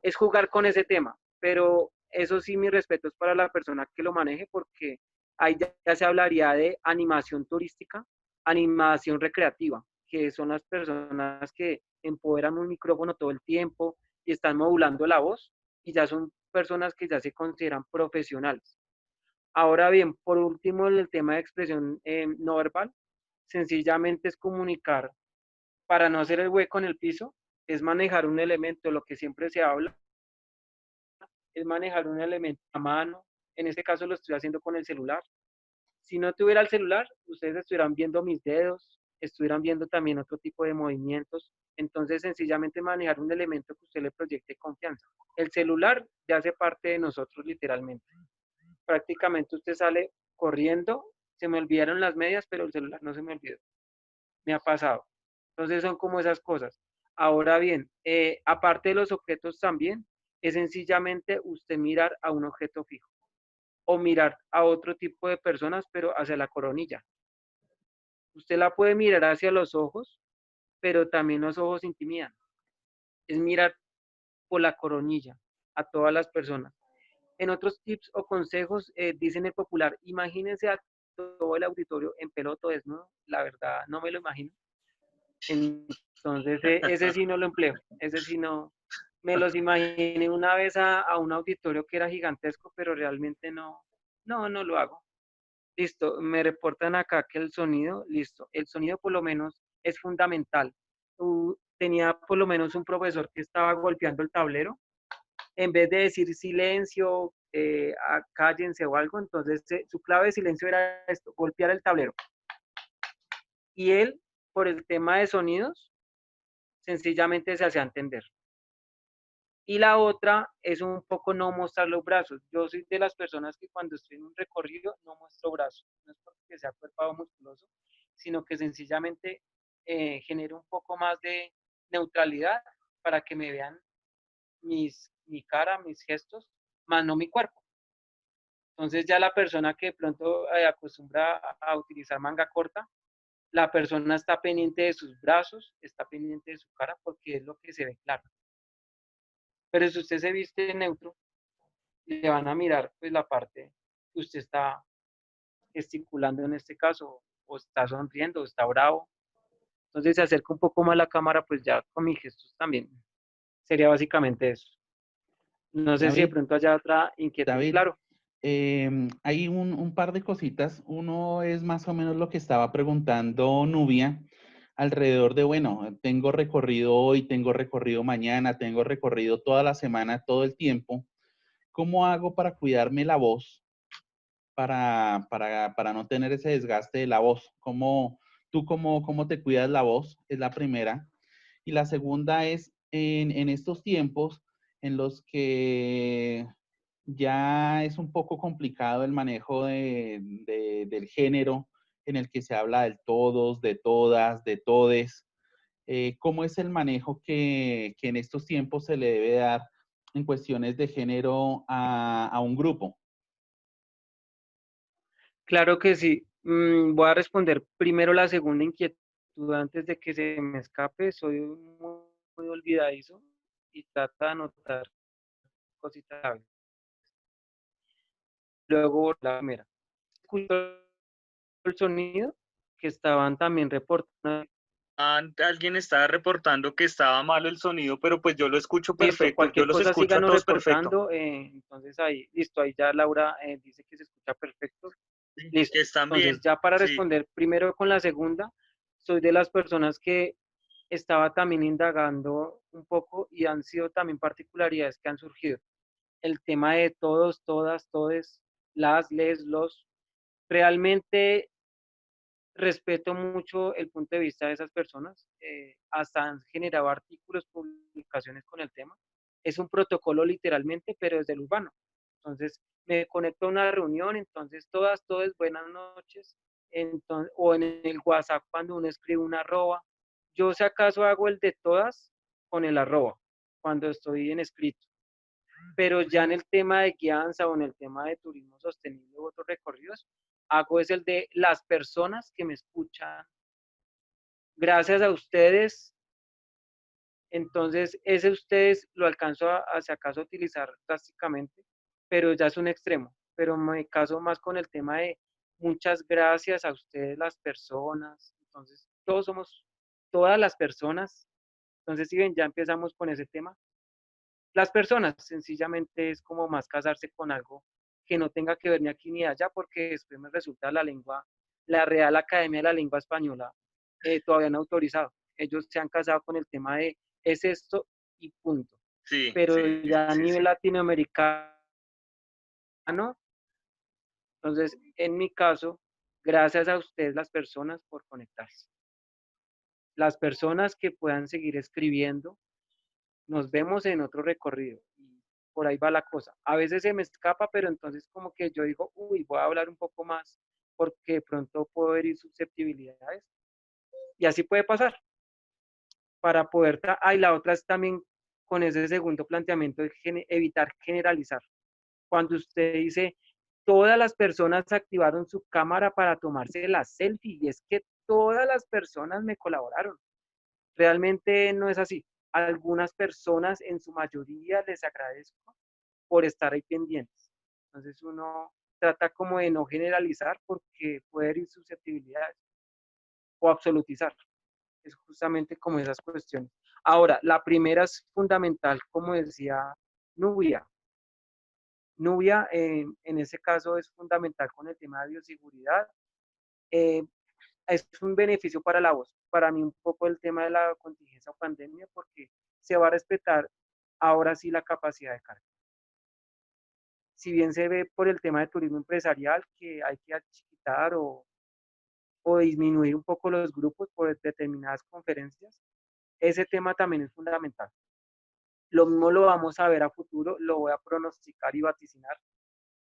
es jugar con ese tema, pero eso sí, mi respeto es para la persona que lo maneje porque ahí ya se hablaría de animación turística, animación recreativa, que son las personas que empoderan un micrófono todo el tiempo y están modulando la voz y ya son personas que ya se consideran profesionales. Ahora bien, por último, el tema de expresión no verbal, sencillamente es comunicar para no hacer el hueco en el piso, es manejar un elemento, lo que siempre se habla, es manejar un elemento a mano. En este caso lo estoy haciendo con el celular. Si no tuviera el celular, ustedes estuvieran viendo mis dedos, estuvieran viendo también otro tipo de movimientos. Entonces, sencillamente manejar un elemento que usted le proyecte confianza. El celular ya hace parte de nosotros literalmente. Prácticamente usted sale corriendo, se me olvidaron las medias, pero el celular no se me olvidó. Me ha pasado. Entonces son como esas cosas. Ahora bien, aparte de los objetos también, es sencillamente usted mirar a un objeto fijo o mirar a otro tipo de personas, pero hacia la coronilla. Usted la puede mirar hacia los ojos, pero también los ojos intimidan. Es mirar por la coronilla a todas las personas. En otros tips o consejos, dicen el popular, imagínense a todo el auditorio en peloto desnudo. La verdad, no me lo imagino. Entonces, ese sí no lo empleo. Ese sí no. Me los imaginé una vez a un auditorio que era gigantesco, pero realmente no lo hago. Listo, me reportan acá que el sonido, listo, el sonido por lo menos es fundamental. Tenía por lo menos un profesor que estaba golpeando el tablero, en vez de decir silencio, cállense o algo, entonces su clave de silencio era esto, golpear el tablero. Y él, por el tema de sonidos, sencillamente se hacía entender. Y la otra es un poco no mostrar los brazos. Yo soy de las personas que cuando estoy en un recorrido no muestro brazos. No es porque sea cuerpado musculoso, sino que sencillamente genero un poco más de neutralidad para que me vean mi cara, mis gestos, más no mi cuerpo. Entonces ya la persona que de pronto acostumbra a utilizar manga corta, la persona está pendiente de sus brazos, está pendiente de su cara porque es lo que se ve claro. Pero si usted se viste neutro, le van a mirar pues la parte que usted está gesticulando en este caso, o está sonriendo, o está bravo. Entonces se acerca un poco más a la cámara, pues ya con mis gestos también. Sería básicamente eso. No sé si de David, pronto haya otra inquietud, David, claro. hay un par de cositas. Uno es más o menos lo que estaba preguntando Nubia, alrededor de, bueno, tengo recorrido hoy, tengo recorrido mañana, tengo recorrido toda la semana, todo el tiempo. ¿Cómo hago para cuidarme la voz, para no tener ese desgaste de la voz? ¿Cómo te cuidas la voz? Es la primera. Y la segunda es en estos tiempos en los que ya es un poco complicado el manejo del género en el que se habla del todos, de todas, de todes. ¿Cómo es el manejo que en estos tiempos se le debe dar en cuestiones de género a un grupo? Claro que sí. Voy a responder primero la segunda inquietud antes de que se me escape. Soy muy olvidadizo y trata de anotar cositas. Luego la primera. Escucho el sonido que estaban también reportando. Alguien estaba reportando que estaba malo el sonido, pero pues yo lo escucho Listo, perfecto. Yo cualquier los cosa escucho a síganos todos perfecto. reportando. Entonces ahí, listo, ahí ya Laura dice que se escucha perfecto. Listo. Que están Entonces, bien. ya para Sí. responder primero con la segunda, soy de las personas que estaba también indagando un poco y han sido también particularidades que han surgido. El tema de todos, todas, todes, las, les, los. Realmente respeto mucho el punto de vista de esas personas, hasta han generado artículos, publicaciones con el tema. Es un protocolo literalmente, pero desde el urbano. Entonces, me conecto a una reunión, entonces todas buenas noches, entonces, o en el WhatsApp cuando uno escribe una arroba, yo si acaso hago el de todas con el arroba, cuando estoy en escrito, pero ya en el tema de guianza o en el tema de turismo sostenible u otros recorridos, hago es el de las personas que me escuchan. Gracias a ustedes, entonces ese ustedes lo alcanzo a si acaso a utilizar drásticamente, pero ya es un extremo. Pero me caso más con el tema de muchas gracias a ustedes las personas. Entonces, todos somos, todas las personas. Entonces, si ven, ya empezamos con ese tema. Las personas, sencillamente es como más casarse con algo que no tenga que ver ni aquí ni allá, porque después me resulta la lengua, la Real Academia de la Lengua Española todavía no autorizado. Ellos se han casado con el tema de es esto y punto. Sí, Pero sí, ya a sí, nivel sí. latinoamericano, entonces en mi caso, gracias a ustedes las personas por conectarse. Las personas que puedan seguir escribiendo, nos vemos en otro recorrido. Y por ahí va la cosa. A veces se me escapa, pero entonces como que yo digo, uy, voy a hablar un poco más porque de pronto puedo herir susceptibilidades. Y así puede pasar. Para poder, y la otra es también con ese segundo planteamiento de evitar generalizar. Cuando usted dice, todas las personas activaron su cámara para tomarse la selfie, y es que todas las personas me colaboraron. Realmente no es así. Algunas personas, en su mayoría, les agradezco por estar ahí pendientes. Entonces uno trata como de no generalizar porque puede herir susceptibilidades o absolutizar. Es justamente como esas cuestiones. Ahora, la primera es fundamental, como decía Nubia. Nubia, en ese caso, es fundamental con el tema de bioseguridad. Eh, es un beneficio para la voz. Para mí un poco el tema de la contingencia o pandemia, porque se va a respetar ahora sí la capacidad de carga. Si bien se ve por el tema de turismo empresarial que hay que achiquitar o disminuir un poco los grupos por determinadas conferencias, ese tema también es fundamental. Lo mismo lo vamos a ver a futuro, lo voy a pronosticar y vaticinar,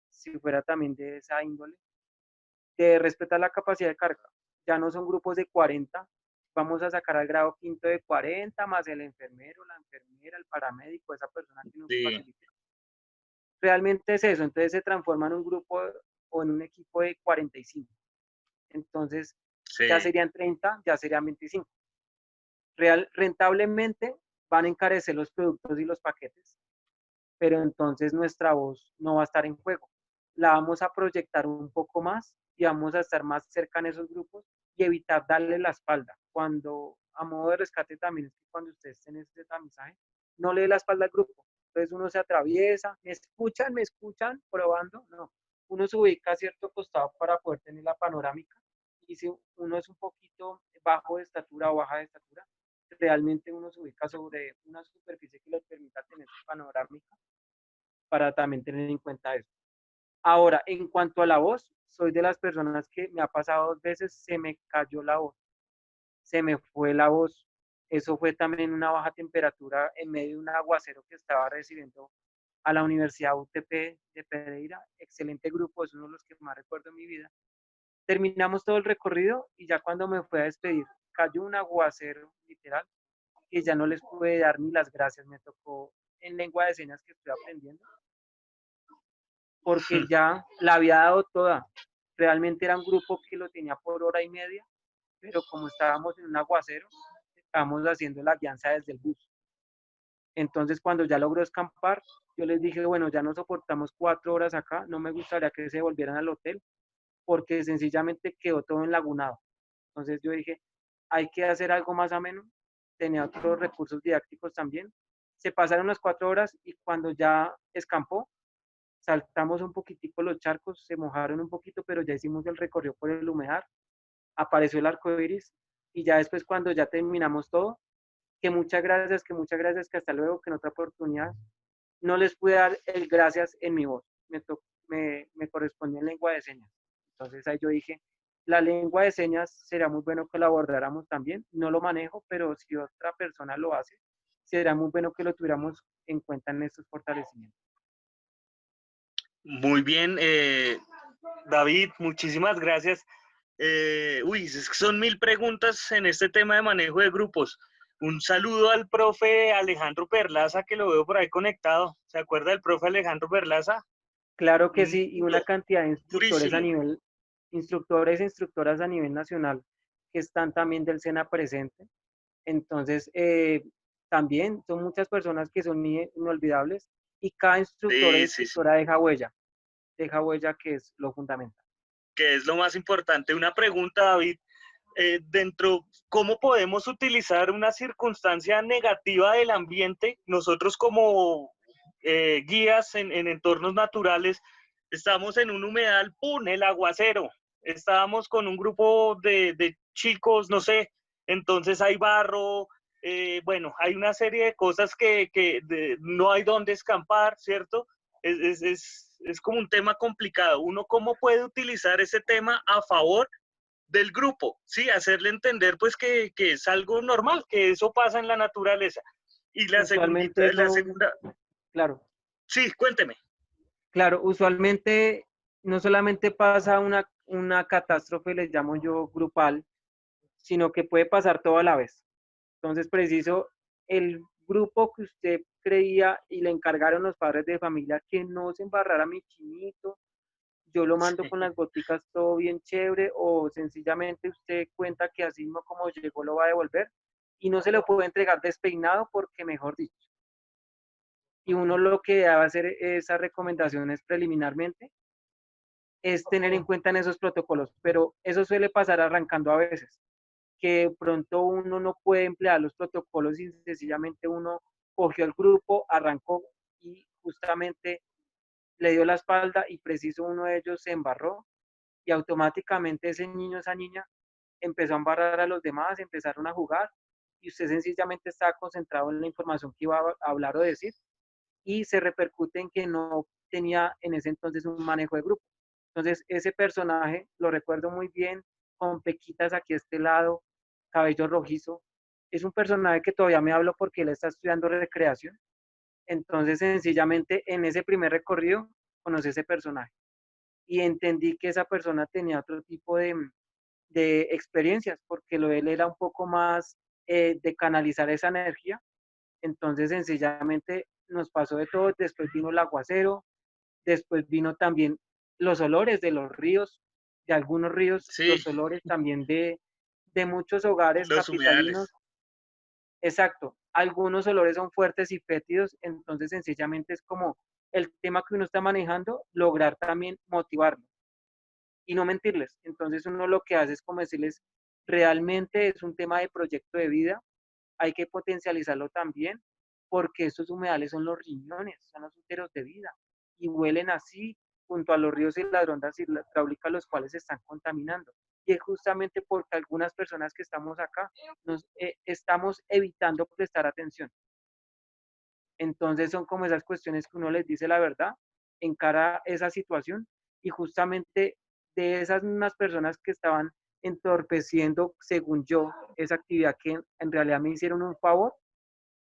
si fuera también de esa índole, de respetar la capacidad de carga. Ya no son grupos de 40, vamos a sacar al grado quinto de 40, más el enfermero, la enfermera, el paramédico, esa persona que nos Sí, facilita. Realmente es eso, entonces se transforma en un grupo o en un equipo de 45. Entonces, ya sí, serían 30, ya serían 25. Rentablemente van a encarecer los productos y los paquetes, pero entonces nuestra voz no va a estar en juego. La vamos a proyectar un poco más y vamos a estar más cerca en esos grupos y evitar darle la espalda. Cuando, a modo de rescate también, es que cuando ustedes estén en este tamizaje, no le dé la espalda al grupo. Entonces uno se atraviesa, me escuchan, probando, no. Uno se ubica a cierto costado para poder tener la panorámica y si uno es un poquito bajo de estatura o baja de estatura, realmente uno se ubica sobre una superficie que les permita tener su panorámica para también tener en cuenta eso. Ahora, en cuanto a la voz, soy de las personas que me ha pasado 2 veces, se me cayó la voz, se me fue la voz. Eso fue también una baja temperatura en medio de un aguacero que estaba recibiendo a la Universidad UTP de Pereira. Excelente grupo, es uno de los que más recuerdo en mi vida. Terminamos todo el recorrido y ya cuando me fui a despedir, cayó un aguacero literal que ya no les pude dar ni las gracias. Me tocó en lengua de señas que estoy aprendiendo porque ya la había dado toda. Realmente era un grupo que lo tenía por hora y media, pero como estábamos en un aguacero, estábamos haciendo la guianza desde el bus. Entonces, cuando ya logró escampar, yo les dije, bueno, ya no soportamos 4 horas acá, no me gustaría que se volvieran al hotel, porque sencillamente quedó todo enlagunado. Entonces yo dije, hay que hacer algo más ameno, tenía otros recursos didácticos también. Se pasaron las 4 horas y cuando ya escampó, saltamos un poquitico los charcos, se mojaron un poquito, pero ya hicimos el recorrido por el humedal, apareció el arco iris y ya después cuando ya terminamos todo, que muchas gracias, que hasta luego, que en otra oportunidad, no les pude dar el gracias en mi voz, me correspondió en lengua de señas. Entonces ahí yo dije, La lengua de señas sería muy bueno que lo abordáramos también. No lo manejo, pero si otra persona lo hace, será muy bueno que lo tuviéramos en cuenta en estos fortalecimientos. Muy bien, David, muchísimas gracias. Son 1000 preguntas en este tema de manejo de grupos. Un saludo al profe Alejandro Perlaza, que lo veo por ahí conectado. ¿Se acuerda del profe Alejandro Perlaza? Claro que sí, y una cantidad de instructores a Durísimo. nivel, instructores e instructoras a nivel nacional que están también del SENA presente. Entonces, también son muchas personas que son inolvidables y cada instructor e Sí, sí, sí. instructora deja huella que es lo fundamental. Que es lo más importante. Una pregunta, David. ¿Cómo podemos utilizar una circunstancia negativa del ambiente? Nosotros como guías en entornos naturales, estamos en un humedal, ¡pum!, el aguacero. Estábamos con un grupo de chicos, no sé, entonces hay barro, bueno, hay una serie de cosas no hay dónde escampar, ¿cierto? Es como un tema complicado. ¿Uno cómo puede utilizar ese tema a favor del grupo? Sí, hacerle entender pues que es algo normal, que eso pasa en la naturaleza. Y Usualmente la segunda, claro, sí, cuénteme. claro, usualmente no solamente pasa una catástrofe, les llamo yo grupal, sino que puede pasar todo a la vez. Entonces, preciso, el grupo que usted creía y le encargaron los padres de familia que no se embarrara mi chinito, yo lo mando con las boticas todo bien chévere, o sencillamente usted cuenta que así mismo como llegó lo va a devolver y no se lo puede entregar despeinado porque, mejor dicho. Y uno lo que debe hacer esas recomendaciones preliminarmente es tener en cuenta en esos protocolos, pero eso suele pasar arrancando a veces, que pronto uno no puede emplear los protocolos y sencillamente uno cogió el grupo, arrancó y justamente le dio la espalda y preciso uno de ellos se embarró y automáticamente ese niño, esa niña empezó a embarrar a los demás, empezaron a jugar y usted sencillamente estaba concentrado en la información que iba a hablar o decir y se repercute en que no tenía en ese entonces un manejo de grupo. Entonces, ese personaje lo recuerdo muy bien, con pequitas aquí a este lado, cabello rojizo. Es un personaje que todavía me hablo porque él está estudiando recreación. Entonces, sencillamente, en ese primer recorrido, conocí ese personaje y entendí que esa persona tenía otro tipo de experiencias, porque lo de él era un poco más de canalizar esa energía. Entonces, sencillamente, nos pasó de todo. Después vino el aguacero, después vino también los olores de los ríos, de algunos ríos, Sí, los olores también de muchos hogares los capitalinos. humedales. Exacto, algunos olores son fuertes y fétidos, entonces sencillamente es como el tema que uno está manejando, lograr también motivarlo y no mentirles. Entonces uno lo que hace es como decirles, realmente es un tema de proyecto de vida, hay que potencializarlo también, porque estos humedales son los riñones, son los úteros de vida, y huelen así junto a los ríos y las rondas hidráulicas, los cuales se están contaminando. Y es justamente porque algunas personas que estamos acá nos estamos evitando prestar atención. Entonces son como esas cuestiones que uno les dice la verdad, encara esa situación y justamente de esas mismas personas que estaban entorpeciendo, según yo, esa actividad que en realidad me hicieron un favor,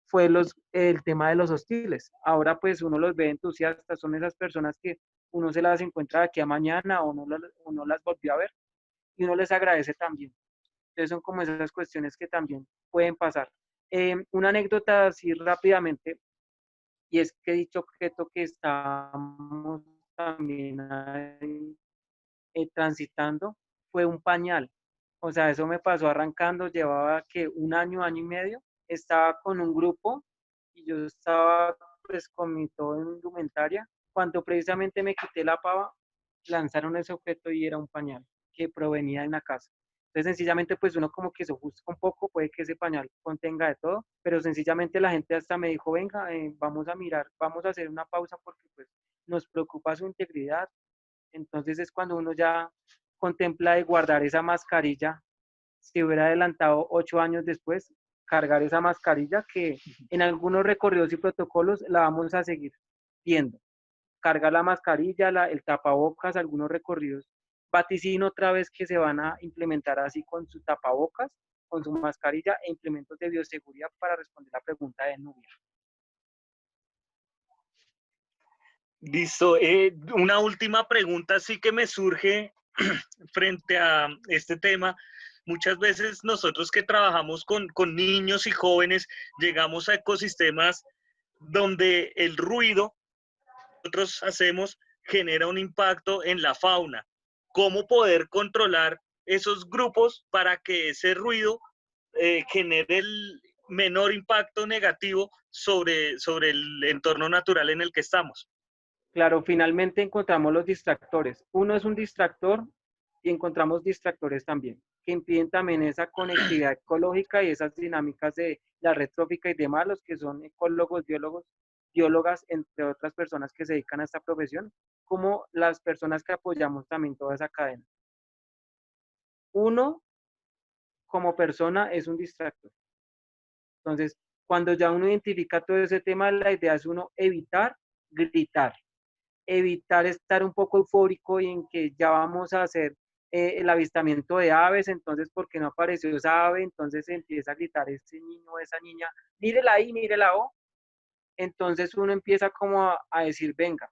fue el tema de los hostiles. Ahora pues uno los ve entusiastas, son esas personas que uno se las encuentra de aquí a mañana o no las volvió a ver y uno les agradece también. Entonces son como esas cuestiones que también pueden pasar. Una anécdota así rápidamente, y es que dicho objeto que estábamos también ahí, transitando fue un pañal. O sea, eso me pasó arrancando, llevaba que un año, año y medio, estaba con un grupo y yo estaba pues con mi todo en indumentaria. Cuando precisamente me quité la pava, lanzaron ese objeto y era un pañal que provenía en la casa. Entonces, sencillamente, pues uno como que se ofusca un poco, puede que ese pañal contenga de todo, pero sencillamente la gente hasta me dijo, venga, vamos a mirar, vamos a hacer una pausa porque pues nos preocupa su integridad. Entonces es cuando uno ya contempla de guardar esa mascarilla, si hubiera adelantado 8 años después, cargar esa mascarilla que en algunos recorridos y protocolos la vamos a seguir viendo. Cargar la mascarilla, el tapabocas, algunos recorridos Vaticino otra vez que se van a implementar así con su tapabocas, con su mascarilla e implementos de bioseguridad para responder la pregunta de Nubia. Listo. Una última pregunta sí que me surge frente a este tema. Muchas veces nosotros que trabajamos con niños y jóvenes llegamos a ecosistemas donde el ruido que nosotros hacemos genera un impacto en la fauna. ¿Cómo poder controlar esos grupos para que ese ruido genere el menor impacto negativo sobre el entorno natural en el que estamos? Claro, finalmente encontramos los distractores. Uno es un distractor y encontramos distractores también, que impiden también esa conectividad ecológica y esas dinámicas de la red trófica y demás, los que son ecólogos, biólogos, biólogas, entre otras personas que se dedican a esta profesión, como las personas que apoyamos también toda esa cadena. Uno, como persona, es un distractor. Entonces, cuando ya uno identifica todo ese tema, la idea es uno evitar gritar, evitar estar un poco eufórico y en que ya vamos a hacer el avistamiento de aves, entonces porque no apareció esa ave, entonces empieza a gritar ese niño o esa niña, mírela ahí, mírela, oh. Entonces uno empieza como a decir, venga,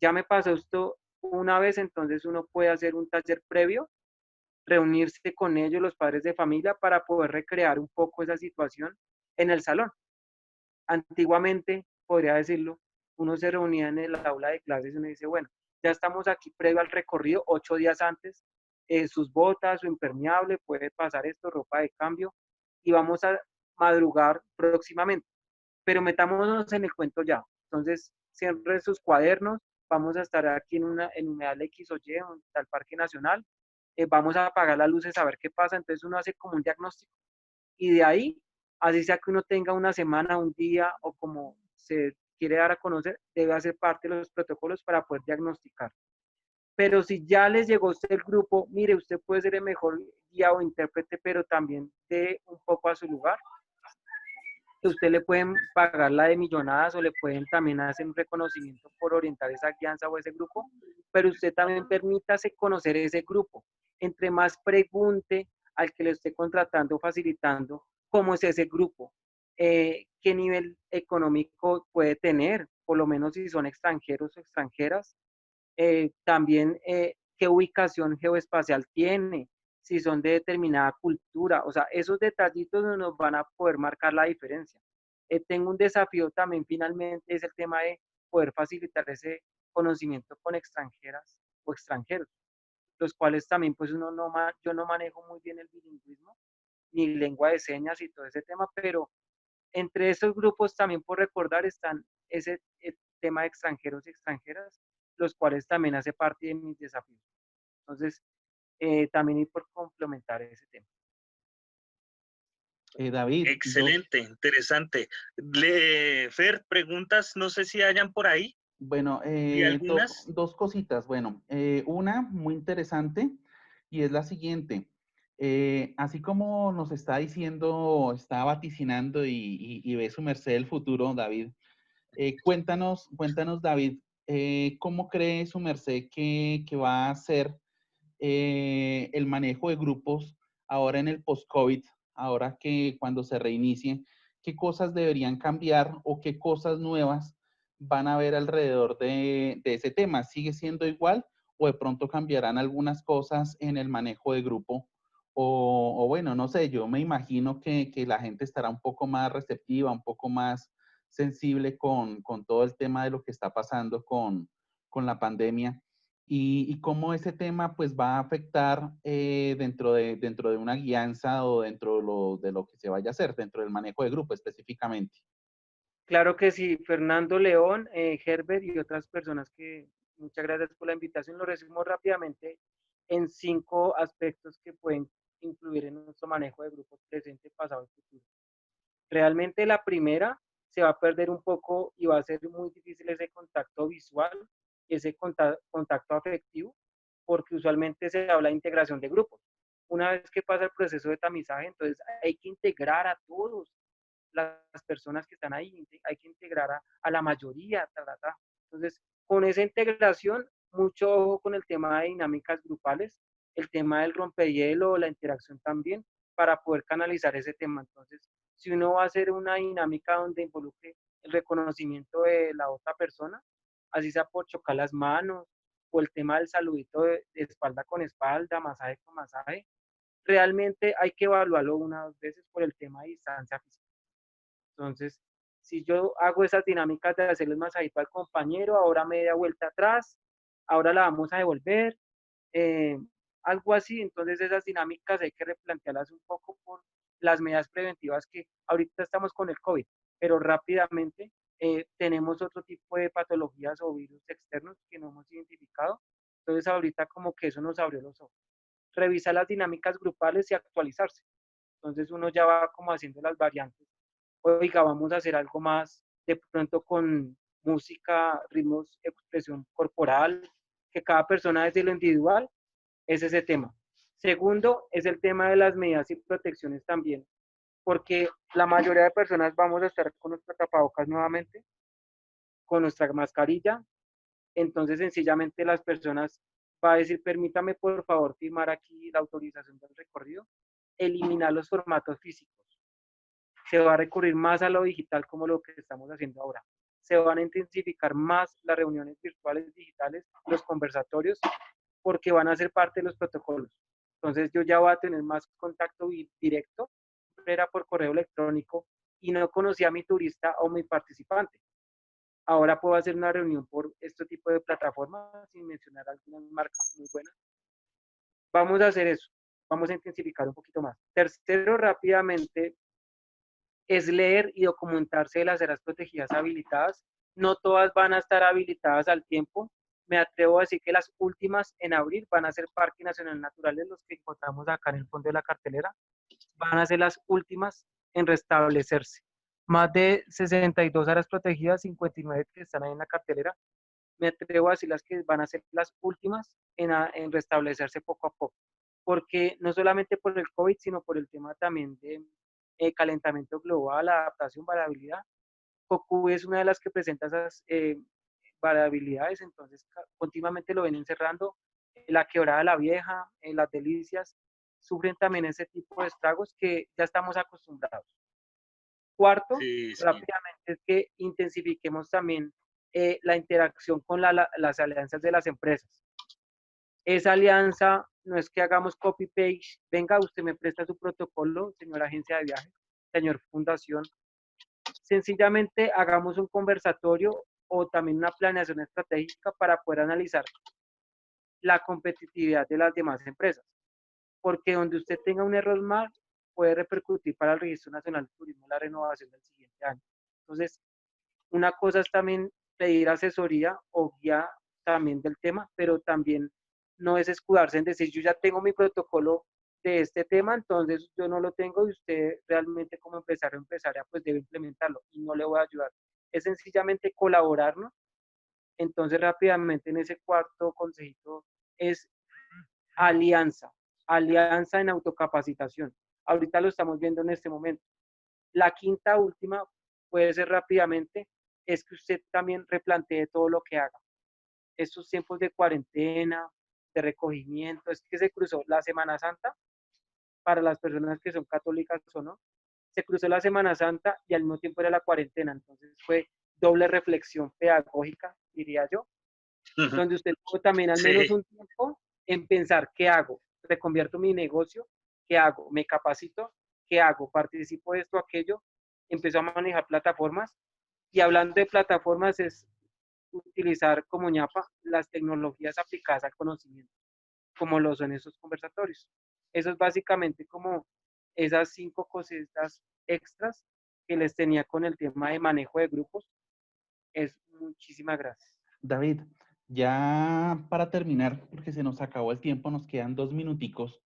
ya me pasó esto una vez, entonces uno puede hacer un taller previo, reunirse con ellos, los padres de familia, para poder recrear un poco esa situación en el salón. Antiguamente, podría decirlo, uno se reunía en el aula de clases y uno dice, bueno, ya estamos aquí previo al recorrido, 8 días antes, sus botas, su impermeable, puede pasar esto, ropa de cambio, y vamos a madrugar próximamente. Pero metámonos en el cuento ya. Entonces, siempre sus cuadernos, vamos a estar aquí en Humedal X o Y, en tal Parque Nacional, vamos a apagar las luces a ver qué pasa. Entonces uno hace como un diagnóstico y de ahí, así sea que uno tenga una semana, un día o como se quiere dar a conocer, debe hacer parte de los protocolos para poder diagnosticar. Pero si ya les llegó a usted el grupo, mire, usted puede ser el mejor guía o intérprete, pero también de un poco a su lugar. Que usted le pueden pagar la de millonadas o le pueden también hacer un reconocimiento por orientar esa guianza o ese grupo, pero usted también permítase conocer ese grupo. Entre más pregunte al que le esté contratando o facilitando cómo es ese grupo, qué nivel económico puede tener, por lo menos si son extranjeros o extranjeras, también qué ubicación geoespacial tiene, si son de determinada cultura, o sea, esos detallitos nos van a poder marcar la diferencia. Tengo un desafío también finalmente, es el tema de poder facilitar ese conocimiento con extranjeras o extranjeros, los cuales también pues yo no manejo muy bien el bilingüismo, ni lengua de señas y todo ese tema, pero entre esos grupos también por recordar están ese tema de extranjeros y extranjeras, los cuales también hace parte de mis desafíos. Entonces, también ir por complementar ese tema. David, Excelente, interesante. Fer, preguntas, no sé si hayan por ahí. bueno, ¿Y algunas? dos cositas. Bueno, una muy interesante y es la siguiente. Así como nos está diciendo, está vaticinando y ve su merced el futuro, David, cuéntanos, David, ¿cómo cree su merced que va a ser el manejo de grupos ahora en el post-COVID, ahora que cuando se reinicie, qué cosas deberían cambiar o qué cosas nuevas van a haber alrededor de ese tema? ¿Sigue siendo igual o de pronto cambiarán algunas cosas en el manejo de grupo? O bueno, no sé, yo me imagino que la gente estará un poco más receptiva, un poco más sensible con todo el tema de lo que está pasando con la pandemia y cómo ese tema pues va a afectar dentro de una guianza o dentro de lo que se vaya a hacer, dentro del manejo de grupo específicamente. Claro que sí, Fernando León, Herbert y otras personas que muchas gracias por la invitación. Lo resumimos rápidamente en 5 aspectos que pueden influir en nuestro manejo de grupos presente, pasado y futuro. Realmente la primera se va a perder un poco y va a ser muy difícil ese contacto visual, ese contacto afectivo, porque usualmente se habla de integración de grupos. Una vez que pasa el proceso de tamizaje, entonces hay que integrar a todos las personas que están ahí, hay que integrar a la mayoría. Ta, ta, ta. Entonces, con esa integración mucho ojo con el tema de dinámicas grupales, el tema del rompehielo, la interacción también, para poder canalizar ese tema. Entonces, si uno va a hacer una dinámica donde involucre el reconocimiento de la otra persona, así sea por chocar las manos, o el tema del saludito de espalda con espalda, masaje con masaje, realmente hay que evaluarlo una o dos veces por el tema de distancia física. Entonces, si yo hago esas dinámicas de hacerle un masajito al compañero, ahora media vuelta atrás, ahora la vamos a devolver, eh, algo así, entonces esas dinámicas hay que replantearlas un poco por las medidas preventivas que ahorita estamos con el COVID, pero rápidamente tenemos otro tipo de patologías o virus externos que no hemos identificado, entonces ahorita como que eso nos abrió los ojos. Revisar las dinámicas grupales y actualizarse. Entonces uno ya va como haciendo las variantes. Oiga, vamos a hacer algo más de pronto con música, ritmos, expresión corporal, que cada persona desde lo individual es ese tema. Segundo, es el tema de las medidas y protecciones también, porque la mayoría de personas vamos a estar con nuestro tapabocas nuevamente, con nuestra mascarilla, entonces sencillamente las personas va a decir, permítame por favor firmar aquí la autorización del recorrido, eliminar los formatos físicos. Se va a recurrir más a lo digital como lo que estamos haciendo ahora. Se van a intensificar más las reuniones virtuales digitales, los conversatorios, porque van a ser parte de los protocolos. Entonces yo ya voy a tener más contacto directo, era por correo electrónico y no conocía a mi turista o mi participante. Ahora puedo hacer una reunión por este tipo de plataformas, sin mencionar algunas marcas muy buenas. Vamos a hacer eso, vamos a intensificar un poquito más. Tercero, rápidamente, es leer y documentarse de las áreas protegidas habilitadas. No todas van a estar habilitadas al tiempo. Me atrevo a decir que las últimas en abril van a ser Parque Nacional Naturales, los que encontramos acá en el fondo de la cartelera. Van a ser las últimas en restablecerse. Más de 62 áreas protegidas, 59 que están ahí en la cartelera. Me atrevo a decir las que van a ser las últimas en restablecerse poco a poco. Porque no solamente por el COVID, sino por el tema también de calentamiento global, adaptación, variabilidad. Cocuy es una de las que presenta esas variabilidades, entonces continuamente lo ven encerrando. La Quebrada de la Vieja, Las Delicias, sufren también ese tipo de estragos que ya estamos acostumbrados. Cuarto, Sí, sí. rápidamente, es que intensifiquemos también la interacción con las alianzas de las empresas. Esa alianza no es que hagamos copy-paste, venga, usted me presta su protocolo, señora agencia de viajes, señor fundación. Sencillamente hagamos un conversatorio o también una planeación estratégica para poder analizar la competitividad de las demás empresas. Porque donde usted tenga un error más, puede repercutir para el Registro Nacional de Turismo la renovación del siguiente año. Entonces, una cosa es también pedir asesoría o guía también del tema, pero también no es escudarse en decir, yo ya tengo mi protocolo de este tema, entonces yo no lo tengo y usted realmente como empresario o empresaria pues debe implementarlo y no le voy a ayudar. Es sencillamente colaborarnos. Entonces rápidamente en ese cuarto consejito es alianza, alianza en autocapacitación. Ahorita lo estamos viendo en este momento. La quinta última puede ser rápidamente, es que usted también replantee todo lo que haga. Estos tiempos de cuarentena, de recogimiento, es que se cruzó la Semana Santa, para las personas que son católicas o no, se cruzó la Semana Santa y al mismo tiempo era la cuarentena, entonces fue doble reflexión pedagógica, diría yo, donde usted tuvo también al menos Sí. un tiempo en pensar, ¿qué hago? ¿Reconvierto mi negocio? ¿Qué hago? ¿Me capacito? ¿Qué hago? ¿Participo de esto, aquello? Empezó a manejar plataformas y hablando de plataformas es utilizar como ñapa las tecnologías aplicadas al conocimiento, como lo son esos conversatorios. Eso es básicamente como esas 5 cositas extras que les tenía con el tema de manejo de grupos. Es muchísimas gracias. David, ya para terminar, porque se nos acabó el tiempo, nos quedan 2 minuticos.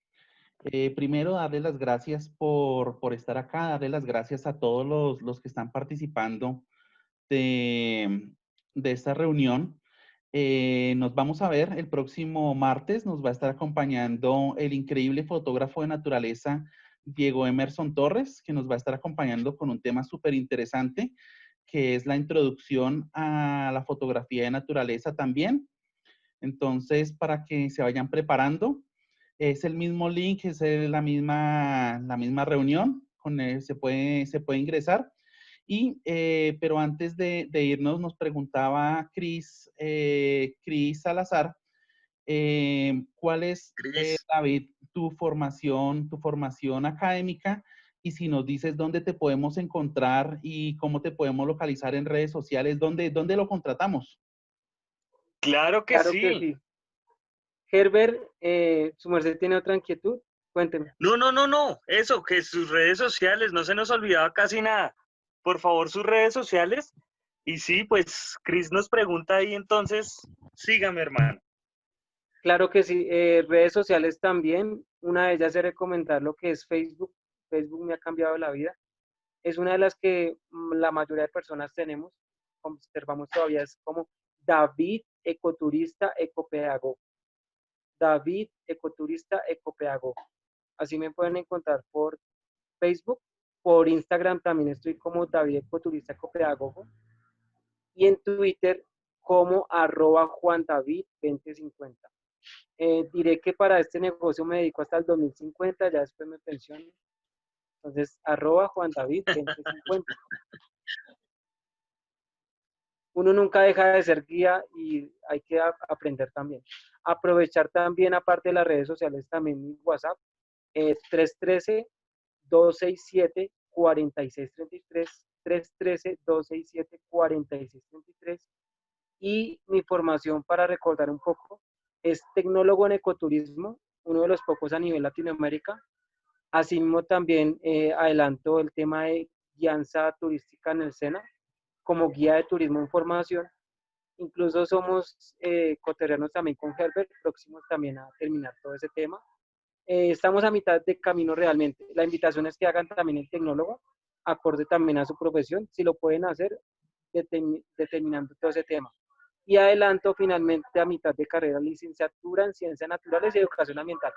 Primero, darle las gracias por estar acá, darle las gracias a todos los que están participando de esta reunión. Nos vamos a ver el próximo martes, nos va a estar acompañando el increíble fotógrafo de naturaleza Diego Emerson Torres, que nos va a estar acompañando con un tema súper interesante, que es la introducción a la fotografía de naturaleza también. Entonces, para que se vayan preparando, es el mismo link, es la misma reunión, se puede ingresar. Y, pero antes de irnos, nos preguntaba Cris Salazar, ¿cuál es, Cris. David, tu formación académica? Y si nos dices dónde te podemos encontrar y cómo te podemos localizar en redes sociales, ¿dónde lo contratamos? Claro que Claro que sí. sí. Herbert, su merced tiene otra inquietud, cuénteme. No. Eso, que sus redes sociales, no se nos olvidaba casi nada. Por favor, sus redes sociales. Y sí, pues Cris nos pregunta ahí, entonces, sígame, hermano. Claro que sí, redes sociales también, una de ellas es recomendar lo que es Facebook. Facebook me ha cambiado la vida. Es una de las que la mayoría de personas tenemos, observamos todavía, es como David Ecoturista Ecopedagogo. David Ecoturista Ecopedagogo. Así me pueden encontrar por Facebook, por Instagram también estoy como David Ecoturista Ecopedagogo y en Twitter como @JuanDavid2050. Diré que para este negocio me dedico hasta el 2050, ya después me pensiono. Entonces, @JuanDavid2050. Uno nunca deja de ser guía y hay que aprender también. Aprovechar también, aparte de las redes sociales, también mi WhatsApp, 313-267-4633, 313-267-4633. Y mi formación, para recordar un poco, es tecnólogo en ecoturismo, uno de los pocos a nivel Latinoamérica. Asimismo, también adelanto el tema de guianza turística en el SENA, como guía de turismo en formación. Incluso somos coterranos también con Herbert, próximos también a terminar todo ese tema. Estamos a mitad de camino realmente. La invitación es que hagan también el tecnólogo, acorde también a su profesión, si lo pueden hacer, determinando todo ese tema. Y adelanto finalmente a mitad de carrera licenciatura en Ciencias Naturales y Educación Ambiental.